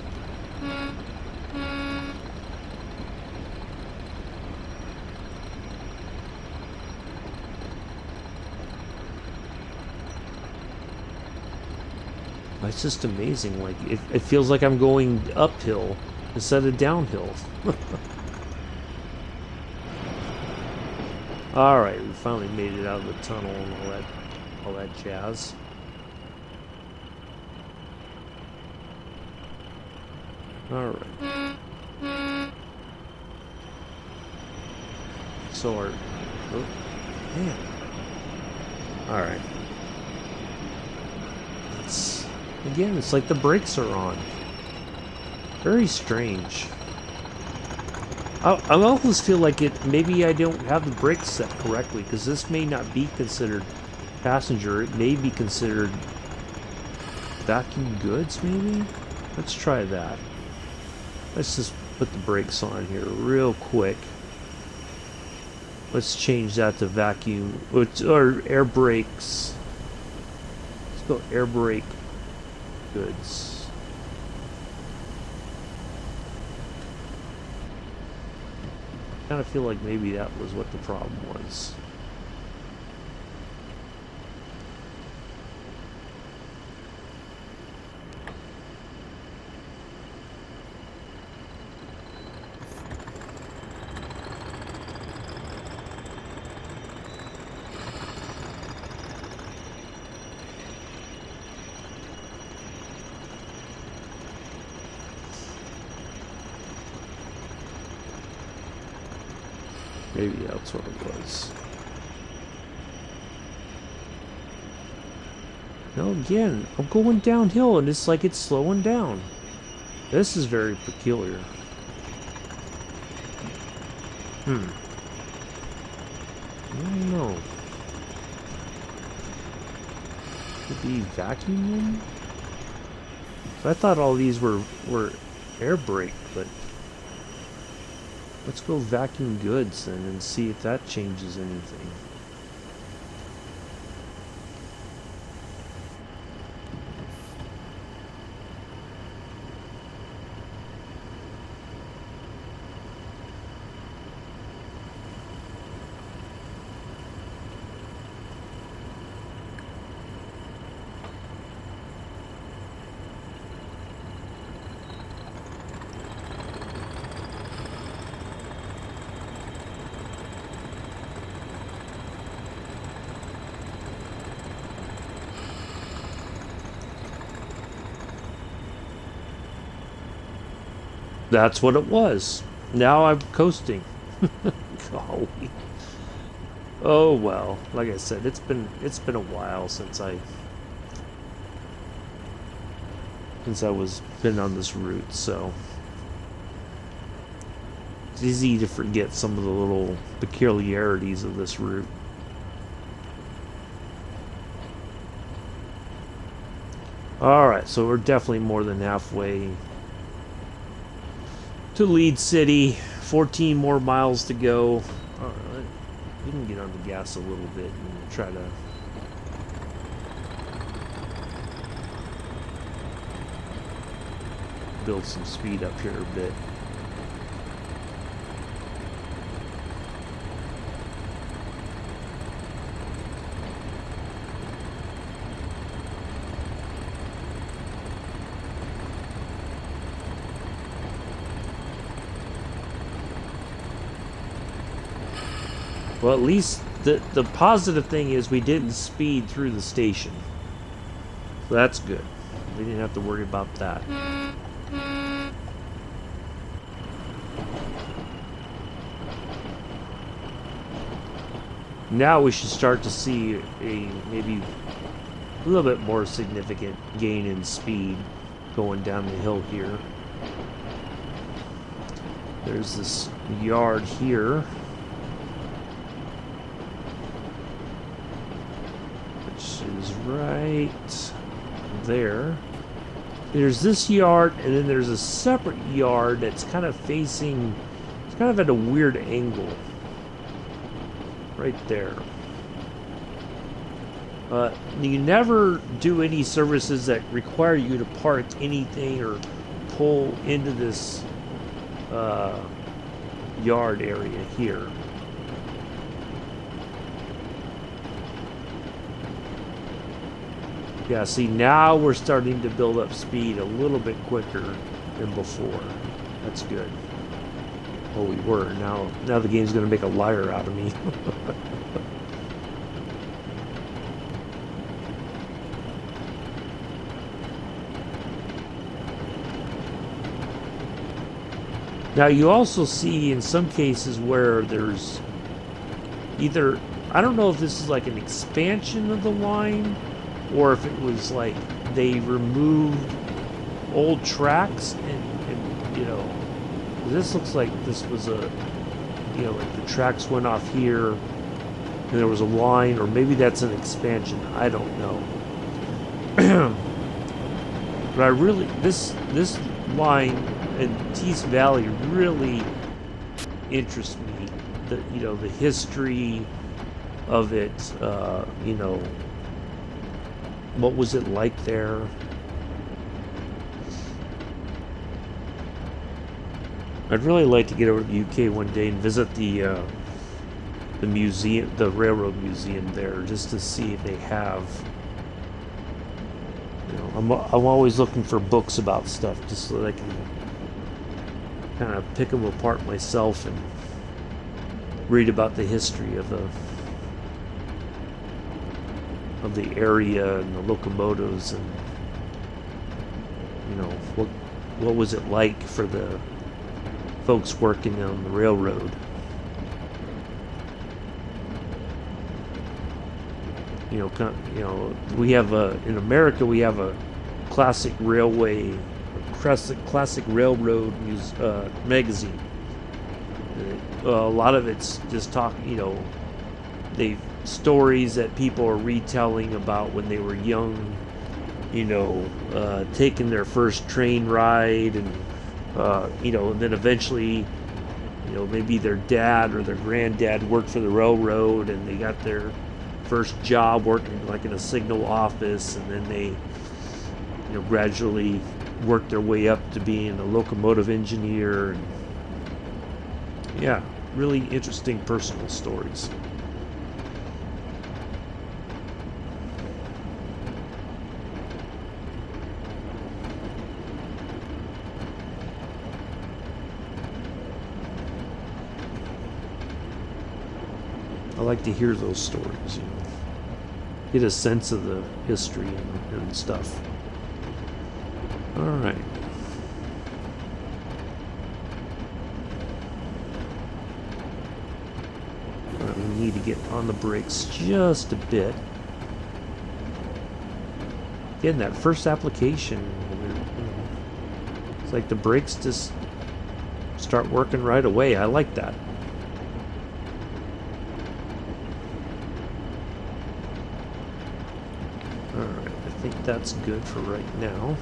It's just amazing. Like it feels like I'm going uphill instead of downhill. All right, we finally made it out of the tunnel and all that jazz. All right. So our man. All right. Again, it's like the brakes are on. Very strange. I almost feel like maybe I don't have the brakes set correctly, because this may not be considered passenger. It may be considered vacuum goods, maybe? Let's try that. Let's just put the brakes on here real quick. Let's change that to vacuum, or air brakes. Let's go air brake goods. I kind of feel like maybe that was what the problem was. Maybe that's what it was. No, again, I'm going downhill and it's like it's slowing down. This is very peculiar. I don't know. Could be vacuuming? I thought all these were air brake, but let's go vacuum goods then and see if that changes anything. That's what it was. Now I'm coasting. Golly. Oh well, like I said, it's been a while since I was been on this route, so it's easy to forget some of the little peculiarities of this route. Alright, so we're definitely more than halfway to Leeds City. 14 more miles to go. Alright, we can get on the gas a little bit and try to build some speed up here a bit. Well, at least the positive thing is we didn't speed through the station. So that's good. We didn't have to worry about that. Now we should start to see a maybe a little bit more significant gain in speed going down the hill here. There's this yard here, is right there. There's this yard, and then there's a separate yard that's kind of facing, it's kind of at a weird angle right there. You never do any services that require you to park anything or pull into this yard area here. Yeah, see, now we're starting to build up speed a little bit quicker than before. That's good. Well, we were. Now the game's going to make a liar out of me. Now, you also see in some cases where there's either, I don't know if this is like an expansion of the line, or if it was like they removed old tracks and you know, this looks like this was a, you know, like the tracks went off here and there was a line, or maybe that's an expansion, I don't know. But I really, this line in Tees Valley really interests me. You know, the history of it, you know, what was it like there? I'd really like to get over to the UK one day and visit the museum, the railroad museum there, just to see if they have. You know, I'm always looking for books about stuff, just so that I can kind of pick them apart myself and read about the history of the area and the locomotives, and you know, what was it like for the folks working on the railroad. You know, we have in America we have a classic railway classic railroad magazine. A lot of it's just talking, you know, stories that people are retelling about when they were young, you know, taking their first train ride, and you know, and then eventually, you know, maybe their dad or their granddad worked for the railroad and they got their first job working like in a signal office, and then they, you know, gradually worked their way up to being a locomotive engineer. And yeah, really interesting personal stories. I like to hear those stories, you know, get a sense of the history and stuff. All right. We need to get on the brakes just a bit. Again, that first application, you know, it's like the brakes just start working right away. I like that. Alright, I think that's good for right now.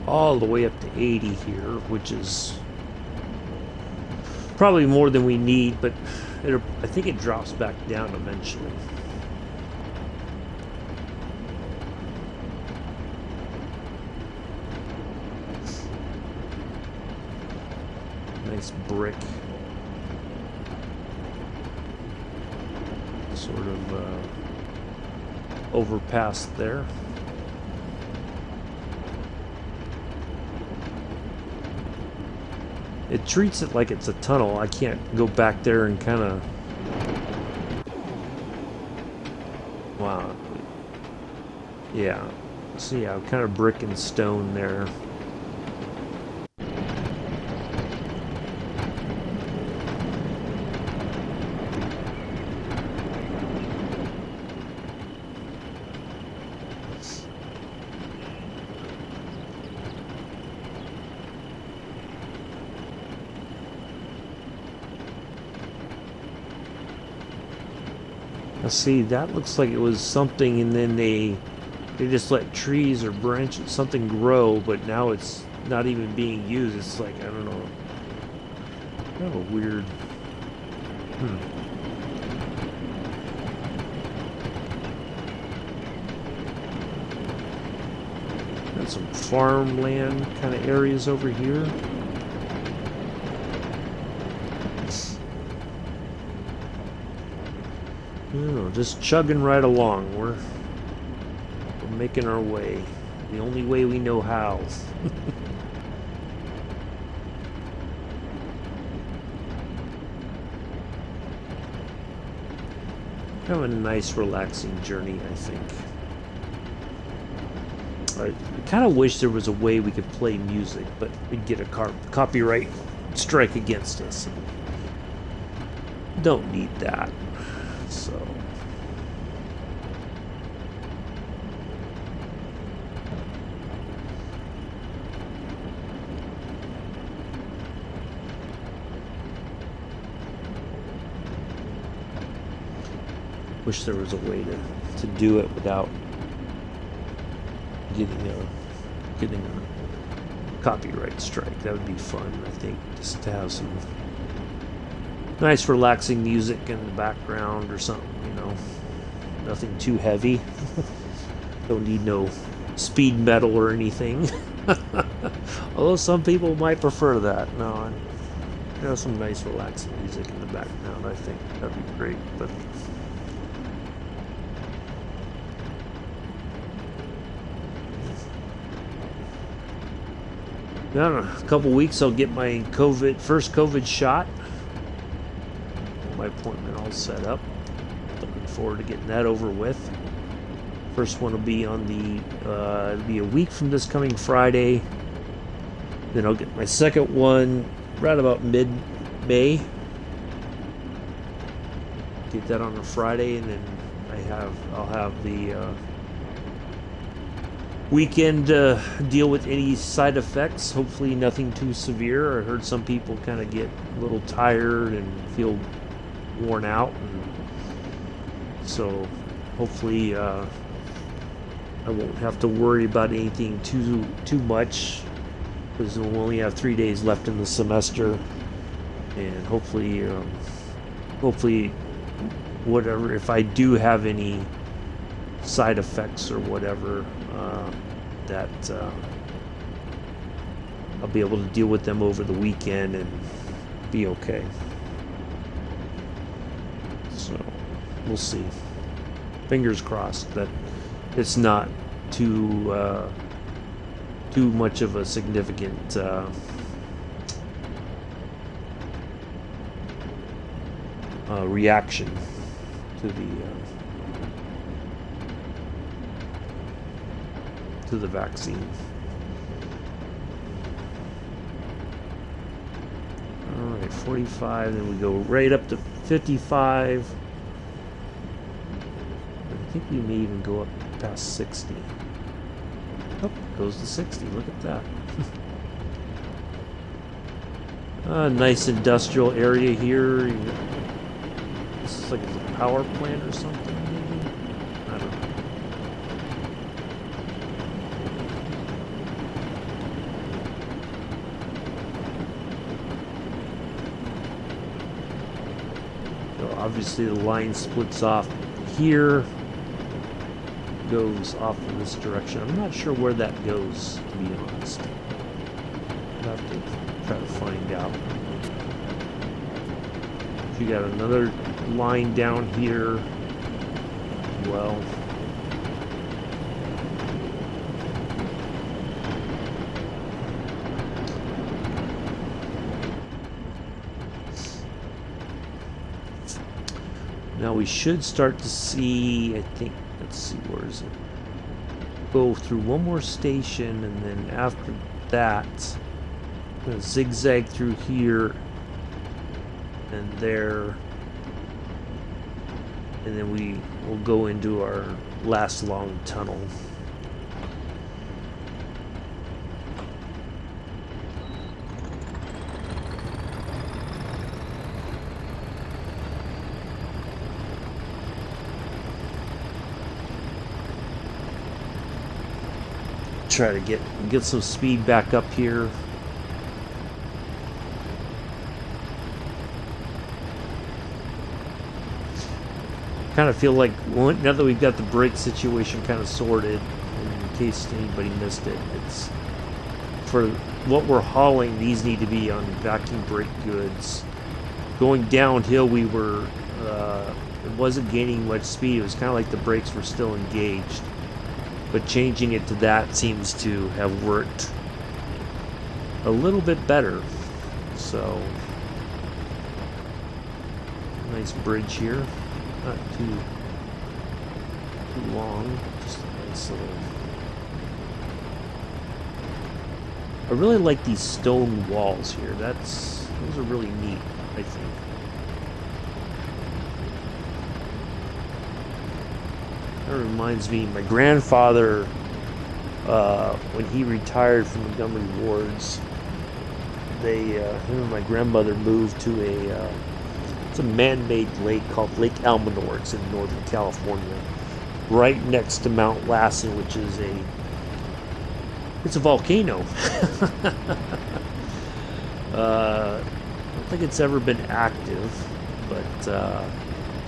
All the way up to 80 here, which is probably more than we need, but I think it drops back down eventually. Nice brick sort of overpass there. It treats it like it's a tunnel. I can't go back there and kind of... Wow. Yeah. See, I'm kind of brick and stone there. See, that looks like it was something, and then they just let trees or branches, something grow, but now it's not even being used. It's like, I don't know, kind of a weird. Got some farmland kind of areas over here. Oh, just chugging right along. We're making our way the only way we know how. Kind of a nice, relaxing journey, I think. I kind of wish there was a way we could play music, but we'd get a copyright strike against us. Don't need that. So wish there was a way to do it without getting a copyright strike. That would be fun, I think, just to have some nice relaxing music in the background or something, you know. Nothing too heavy. Don't need no speed metal or anything. Although some people might prefer that. No, you know, some nice relaxing music in the background, I think that'd be great. But I don't know, a couple weeks I'll get my first COVID shot. My appointment all set up. Looking forward to getting that over with. First one will be on the, it'll be a week from this coming Friday. Then I'll get my second one right about mid-May. Get that on a Friday, and then I'll have the weekend deal with any side effects. Hopefully nothing too severe. I heard some people kind of get a little tired and feel worn out, and so hopefully I won't have to worry about anything too much, because we'll only have 3 days left in the semester, and hopefully whatever, if I do have any side effects or whatever, that I'll be able to deal with them over the weekend and be okay. So we'll see. Fingers crossed that it's not too much of a significant reaction to the vaccine. Alright, 45, then we go right up to 55. I think we may even go up past 60. Oh, it goes to 60, look at that. Nice industrial area here. This is like a power plant or something, maybe? I don't know. So obviously the line splits off here, goes off in this direction. I'm not sure where that goes, to be honest. I'll have to try to find out. You got another line down here. Well, now we should start to see, I think, let's see, where is it? Go through one more station, and then after that, I'm going to zigzag through here and there, and then we will go into our last long tunnel. Try to get some speed back up here. Kind of feel like now that we've got the brake situation kind of sorted, in case anybody missed it, it's for what we're hauling, these need to be on vacuum brake goods. Going downhill, we were it wasn't gaining much speed. It was kind of like the brakes were still engaged, but changing it to that seems to have worked a little bit better. So nice bridge here. Not too long, just a nice little. I really like these stone walls here. Those are really neat, I think. That reminds me, my grandfather, when he retired from Montgomery Wards, him and my grandmother moved to it's a man-made lake called Lake Almanor. It's in Northern California, right next to Mount Lassen, which is it's a volcano. I don't think it's ever been active, but it's a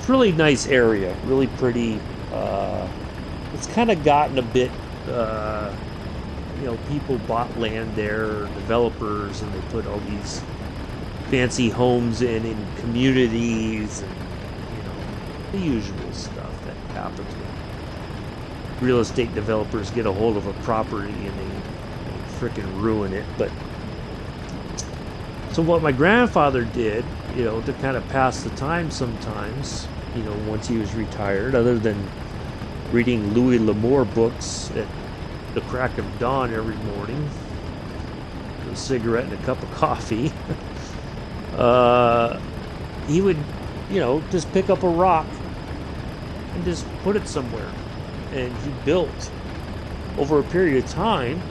really nice area, really pretty. It's kind of gotten a bit, people bought land there, developers, and they put all these fancy homes in communities, and the usual stuff that happens when real estate developers get a hold of a property and they frickin' ruin it. But so what my grandfather did, to kind of pass the time sometimes, once he was retired, other than reading Louis L'Amour books at the crack of dawn every morning. A cigarette and a cup of coffee. He would, you know, just pick up a rock and just put it somewhere. And he built over a period of time.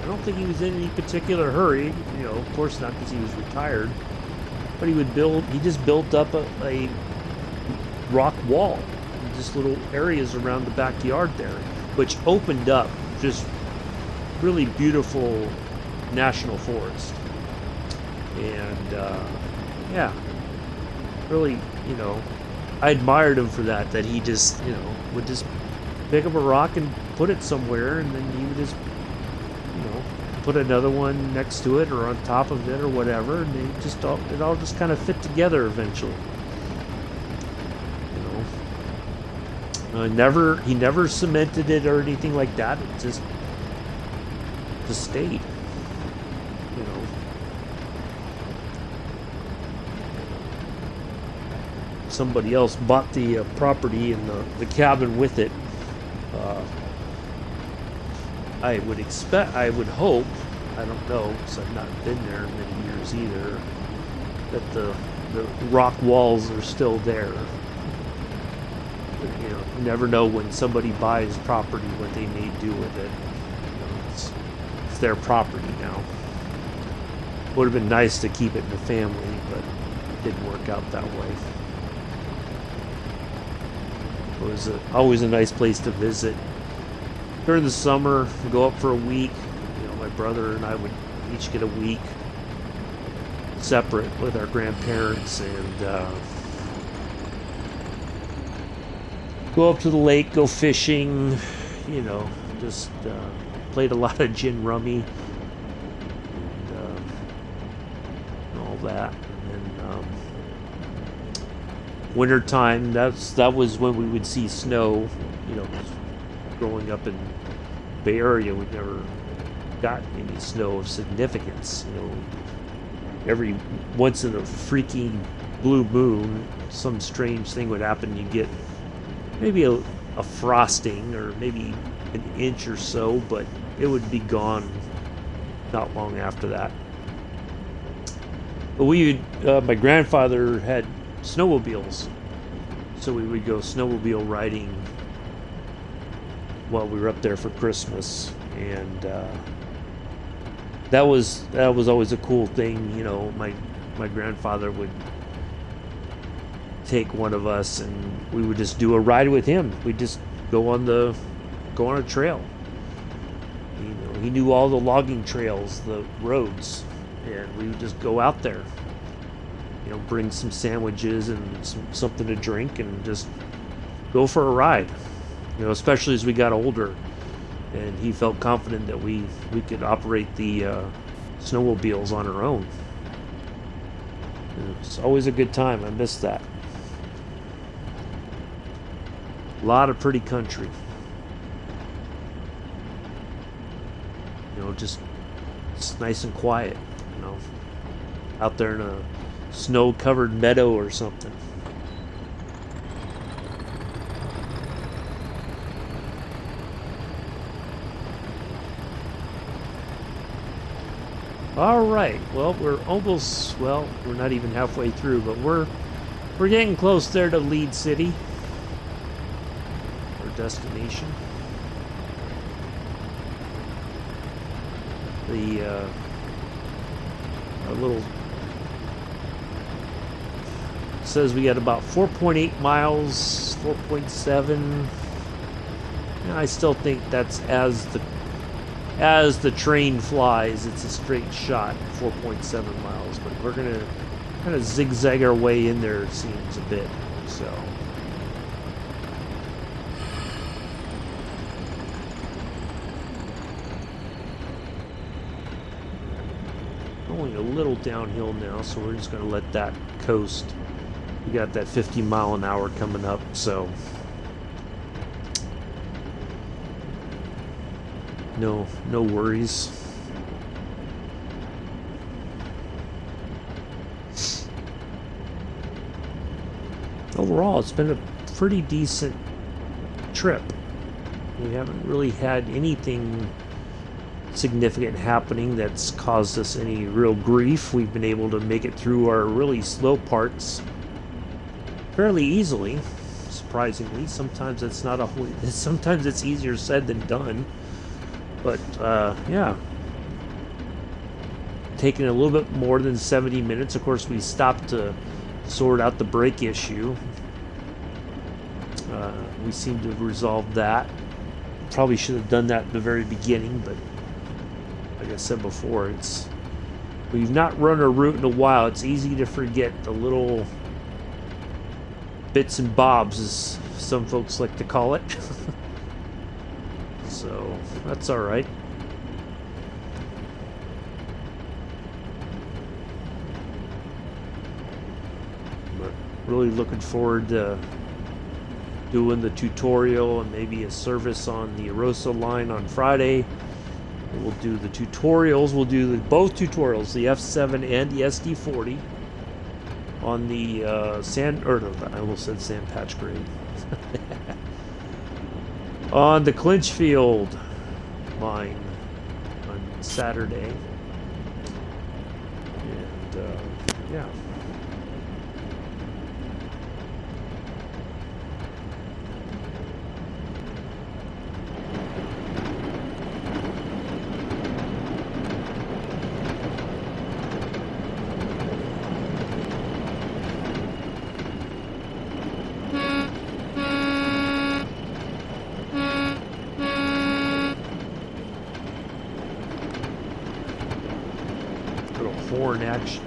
I don't think he was in any particular hurry, you know, of course not because he was retired. But he just built up a rock wall, just little areas around the backyard there, which opened up just really beautiful national forest. And yeah, really, you know, I admired him for that he just, you know, would just pick up a rock and put it somewhere, and then he would just, you know, put another one next to it or on top of it or whatever, and it all just kind of fit together eventually. You know, he never cemented it or anything like that. It just stayed. You know. Somebody else bought the property and the cabin with it. I would hope, I don't know, because I've not been there in many years either, that the rock walls are still there. But, you know, you never know when somebody buys property what they may do with it. You know, it's their property now. Would have been nice to keep it in the family, but it didn't work out that way. It was always a nice place to visit. During the summer, we'd go up for a week. You know, my brother and I would each get a week separate with our grandparents, and go up to the lake, go fishing. You know, just played a lot of gin rummy and all that. And winter time, that was when we would see snow. You know, growing up in the Bay Area, we never got any snow of significance. You know, every once in a freaking blue moon, some strange thing would happen. You get maybe a frosting or maybe an inch or so, but it would be gone not long after that. But my grandfather had snowmobiles, so we would go snowmobile riding while we were up there for Christmas, and that was always a cool thing. You know, my grandfather would take one of us, and we would just do a ride with him. We'd just go on a trail. You know, he knew all the logging trails, the roads, and we would just go out there. You know, bring some sandwiches and something to drink, and just go for a ride. You know, especially as we got older, and he felt confident that we could operate the snowmobiles on our own. And it's always a good time. I miss that. A lot of pretty country. You know, just nice and quiet. You know, out there in a snow-covered meadow or something. All right, well, we're not even halfway through, but we're getting close there to Leeds City, our destination. Our little says we got about 4.8 miles, 4.7. I still think that's as the train flies, it's a straight shot, 4.7 miles, but we're gonna kind of zigzag our way in there, it seems a bit. So going a little downhill now, so we're just gonna let that coast. We got that 50 mile an hour coming up, so no worries. Overall, it's been a pretty decent trip. We haven't really had anything significant happening that's caused us any real grief. We've been able to make it through our really slow parts fairly easily, surprisingly. Sometimes it's not sometimes it's easier said than done. But yeah, taking a little bit more than 70 minutes. Of course, we stopped to sort out the brake issue. We seem to have resolved that. Probably should have done that at the very beginning, but like I said before, we've not run a route in a while. It's easy to forget the little bits and bobs, as some folks like to call it. So that's all right. But really looking forward to doing the tutorial and maybe a service on the Arosa line on Friday. We'll do the tutorials. We'll do both tutorials, the F7 and the SD40, on the I almost said sand patch grade. On the Clinchfield line on Saturday. And yeah. Horn action.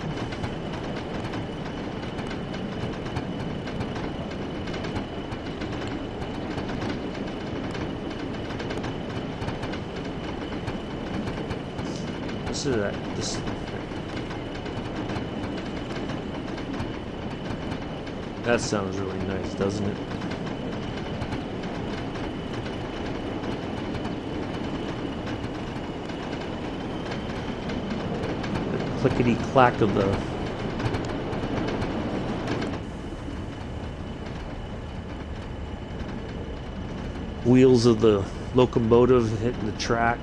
Listen to that. That sounds really nice, doesn't it? Clickety-clack of the wheels of the locomotive hitting the track.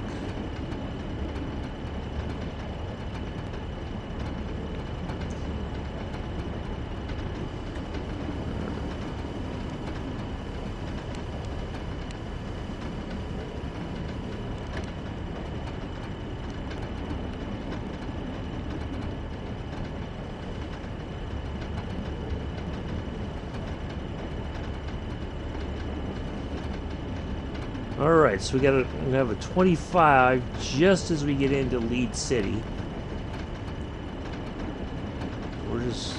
Alright, so we have a 25 just as we get into Leeds City. We're just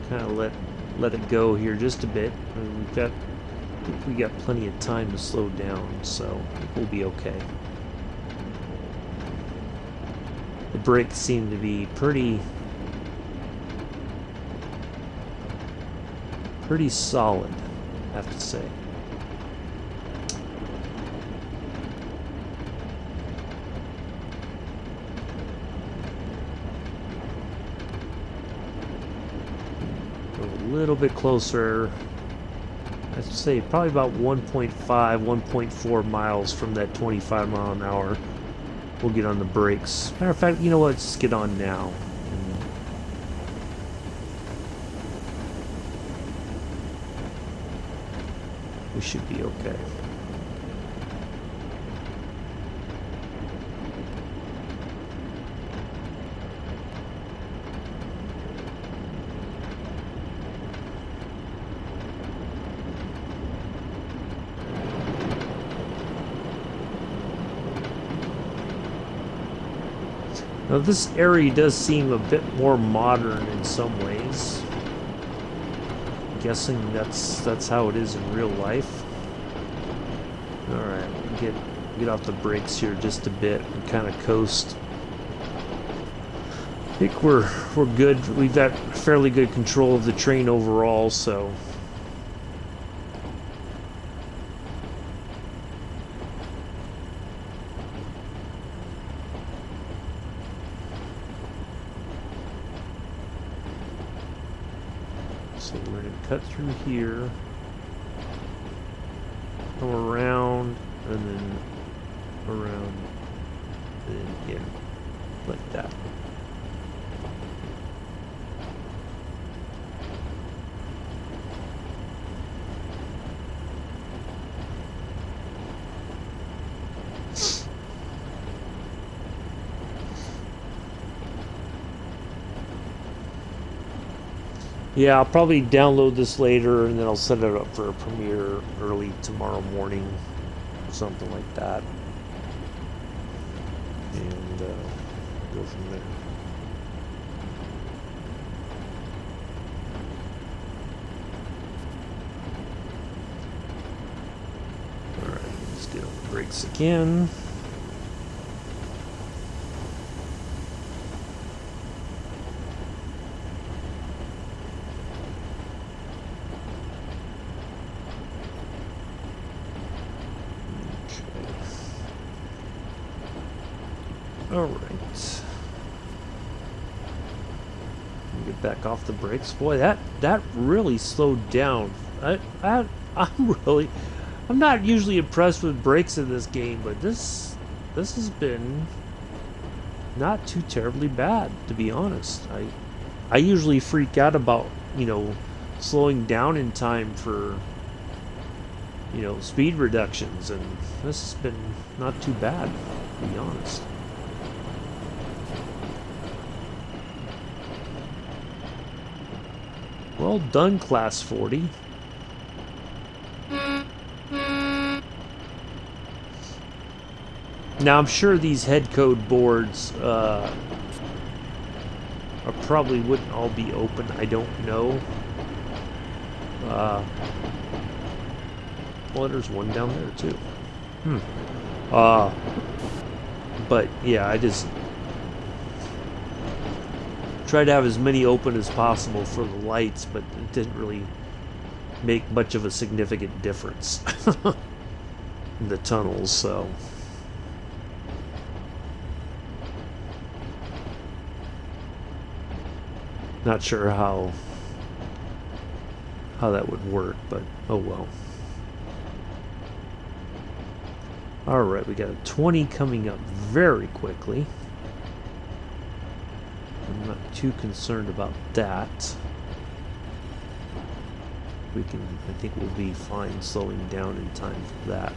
kind of let it go here just a bit. And I think we got plenty of time to slow down, so I think we'll be okay. The brakes seem to be pretty solid, I have to say. A little bit closer. I'd say probably about 1.5, 1.4 miles from that 25 mile an hour. We'll get on the brakes. Matter of fact, you know what? Let's get on now. We should be okay. Now this area does seem a bit more modern in some ways. I'm guessing that's how it is in real life. All right, get off the brakes here just a bit and kind of coast. I think we're good. We've got fairly good control of the train overall, so. So we're cut through here, come around, and then around, and then in, like that. Yeah, I'll probably download this later and then I'll set it up for a premiere early tomorrow morning, something like that, and go from there. Alright, let's get on the brakes again. All right. Get back off the brakes. Boy, that really slowed down. I'm not usually impressed with brakes in this game, but this has been not too terribly bad, to be honest. I usually freak out about, you know, slowing down in time for, you know, speed reductions, and this has been not too bad, to be honest. Well done, Class 40. Now, I'm sure these head code boards probably wouldn't all be open. I don't know. Well, there's one down there, too. But, yeah, I just try to have as many open as possible for the lights, but it didn't really make much of a significant difference in the tunnels, so. Not sure how that would work, but oh well. Alright, we got a 20 coming up very quickly. I'm not too concerned about that. I think we'll be fine slowing down in time for that.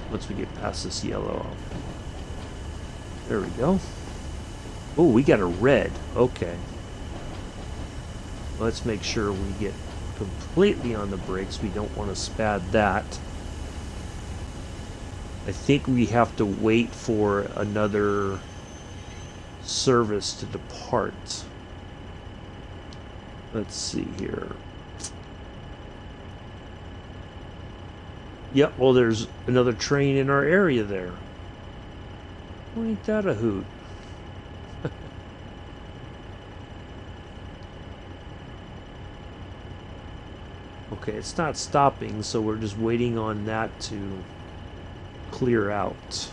Once we get past this yellow. There we go. Oh, we got a red. Okay. Let's make sure we get completely on the brakes. We don't want to spad that. I think we have to wait for another service to depart. Let's see here. Yep, well, there's another train in our area there. Well, ain't that a hoot? Okay, it's not stopping, so we're just waiting on that to clear out.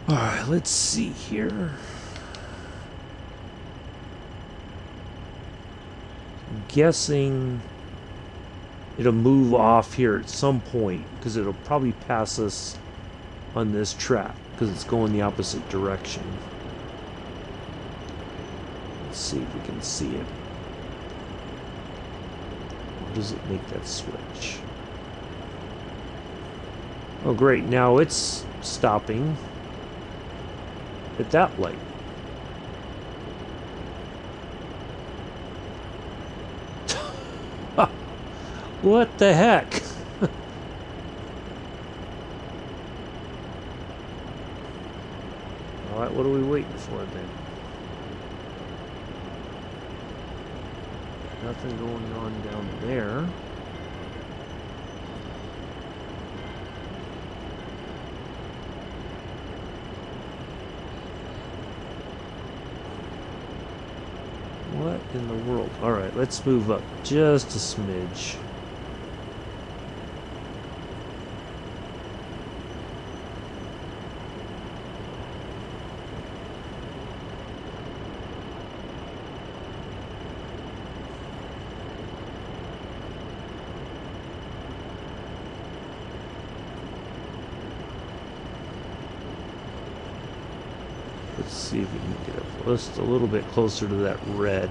Alright, let's see here. I'm guessing it'll move off here at some point, because it'll probably pass us on this track, because it's going the opposite direction. Let's see if we can see it. Or does it make that switch? Oh great, now it's stopping at that light. What the heck? Alright, what are we waiting for then? Nothing going on down there. What in the world? Alright, let's move up just a smidge. Let's see if we can get up just a little bit closer to that red.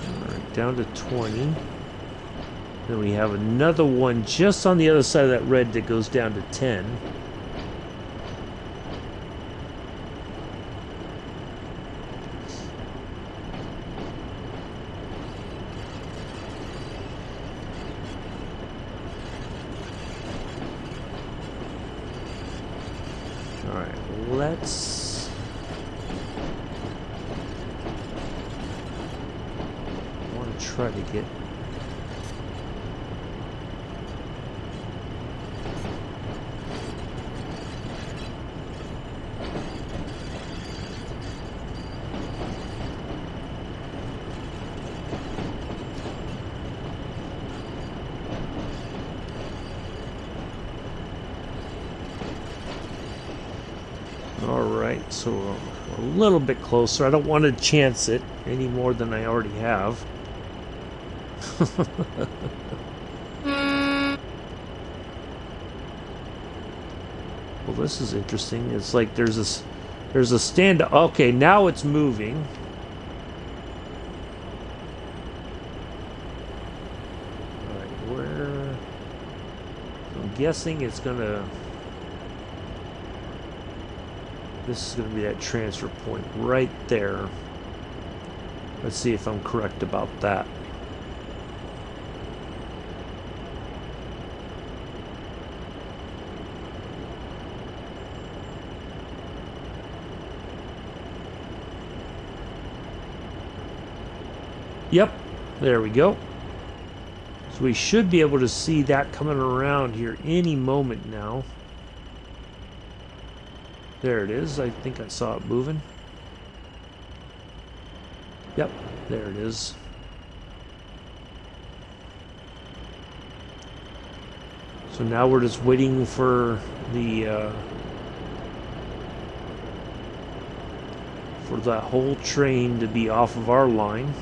All right, down to 20. Then we have another one just on the other side of that red that goes down to 10. All right, let's... I want to try to get... Alright, so a little bit closer. I don't want to chance it any more than I already have. Well, this is interesting. It's like there's a stand. Okay, now it's moving. Alright, where... I'm guessing it's gonna... This is going to be that transfer point right there. Let's see if I'm correct about that. Yep, there we go. So we should be able to see that coming around here any moment now. There it is. I think I saw it moving. Yep, there it is. So now we're just waiting for the for that whole train to be off of our line.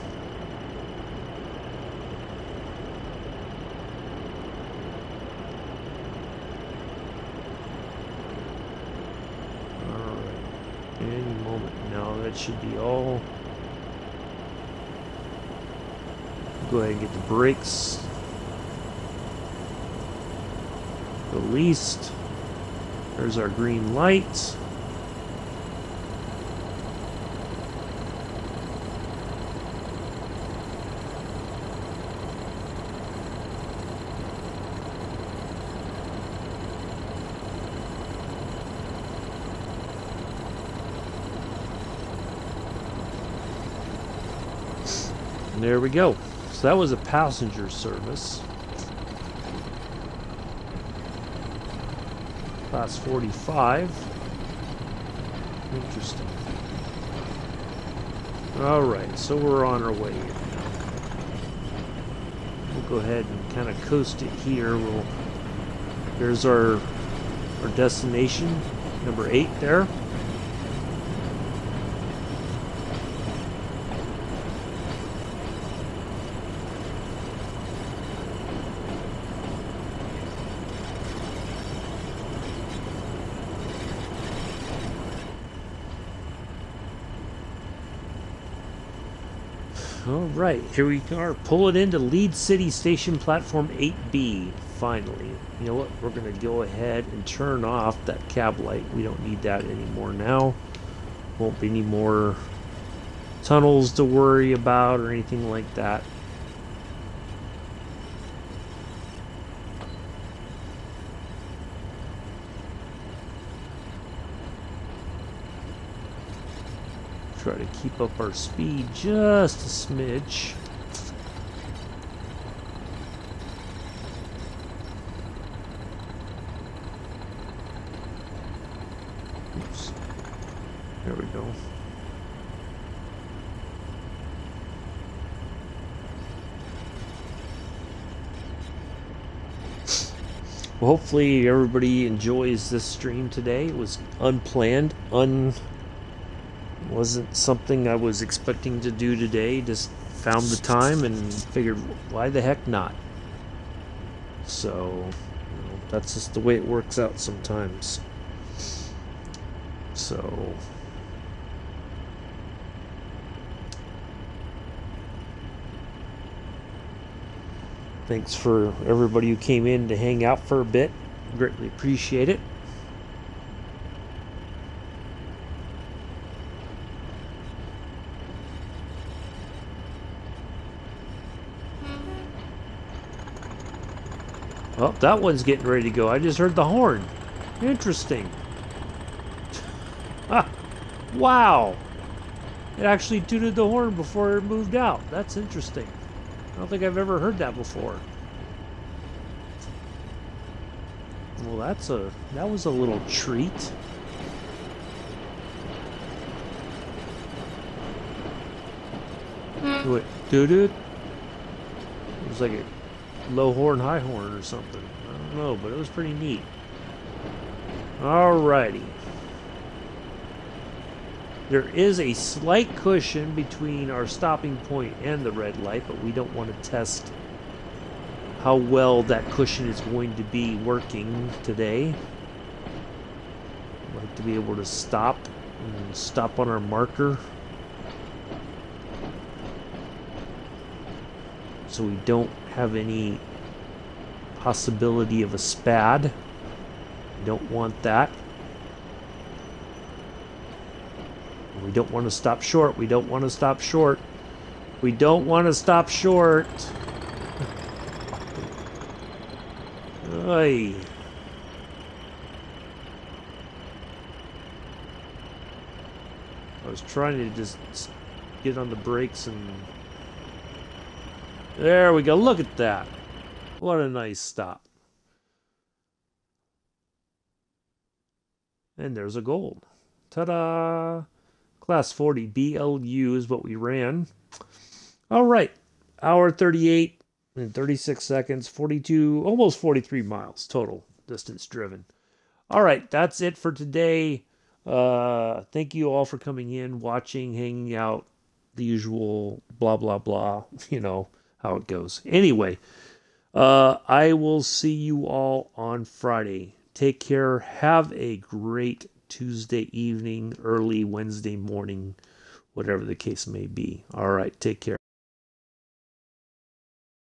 Should be all. Go ahead and get the brakes released. There's our green light. There we go. So that was a passenger service. Class 45. Interesting. Alright, so we're on our way here now. We'll go ahead and kind of coast it here. There's our destination, number 8 there. Alright, here we are. Pull it into Leeds City Station Platform 8B, finally. You know what? We're going to go ahead and turn off that cab light. We don't need that anymore now. Won't be any more tunnels to worry about or anything like that. try to keep up our speed just a smidge. Oops. There we go. Well, hopefully everybody enjoys this stream today. It was unplanned, wasn't something I was expecting to do today. Just found the time and figured, why the heck not? So, you know, that's just the way it works out sometimes. So, thanks for everybody who came in to hang out for a bit. Greatly appreciate it. Oh, that one's getting ready to go. I just heard the horn. Interesting. Ah, wow. It actually tooted the horn before it moved out. That's interesting. I don't think I've ever heard that before. Well, that was a little treat. What? Doo-doo? It was like a low horn, high horn or something. I don't know, but it was pretty neat. Alrighty. There is a slight cushion between our stopping point and the red light, but we don't want to test how well that cushion is going to be working today. I'd like to be able to stop and stop on our marker, so we don't have any possibility of a SPAD. We don't want that. We don't want to stop short. We don't want to stop short. We don't want to stop short. Oy. I was trying to just get on the brakes and... There we go. Look at that. What a nice stop. And there's a gold. Ta-da! Class 40 BLU is what we ran. All right. Hour 38 and 36 seconds. 42, almost 43 miles total distance driven. All right. That's it for today. Thank you all for coming in, watching, hanging out. The usual blah, blah, blah. You know how it goes. Anyway, I will see you all on Friday. Take care. Have a great Tuesday evening, early Wednesday morning, whatever the case may be. All right, take care.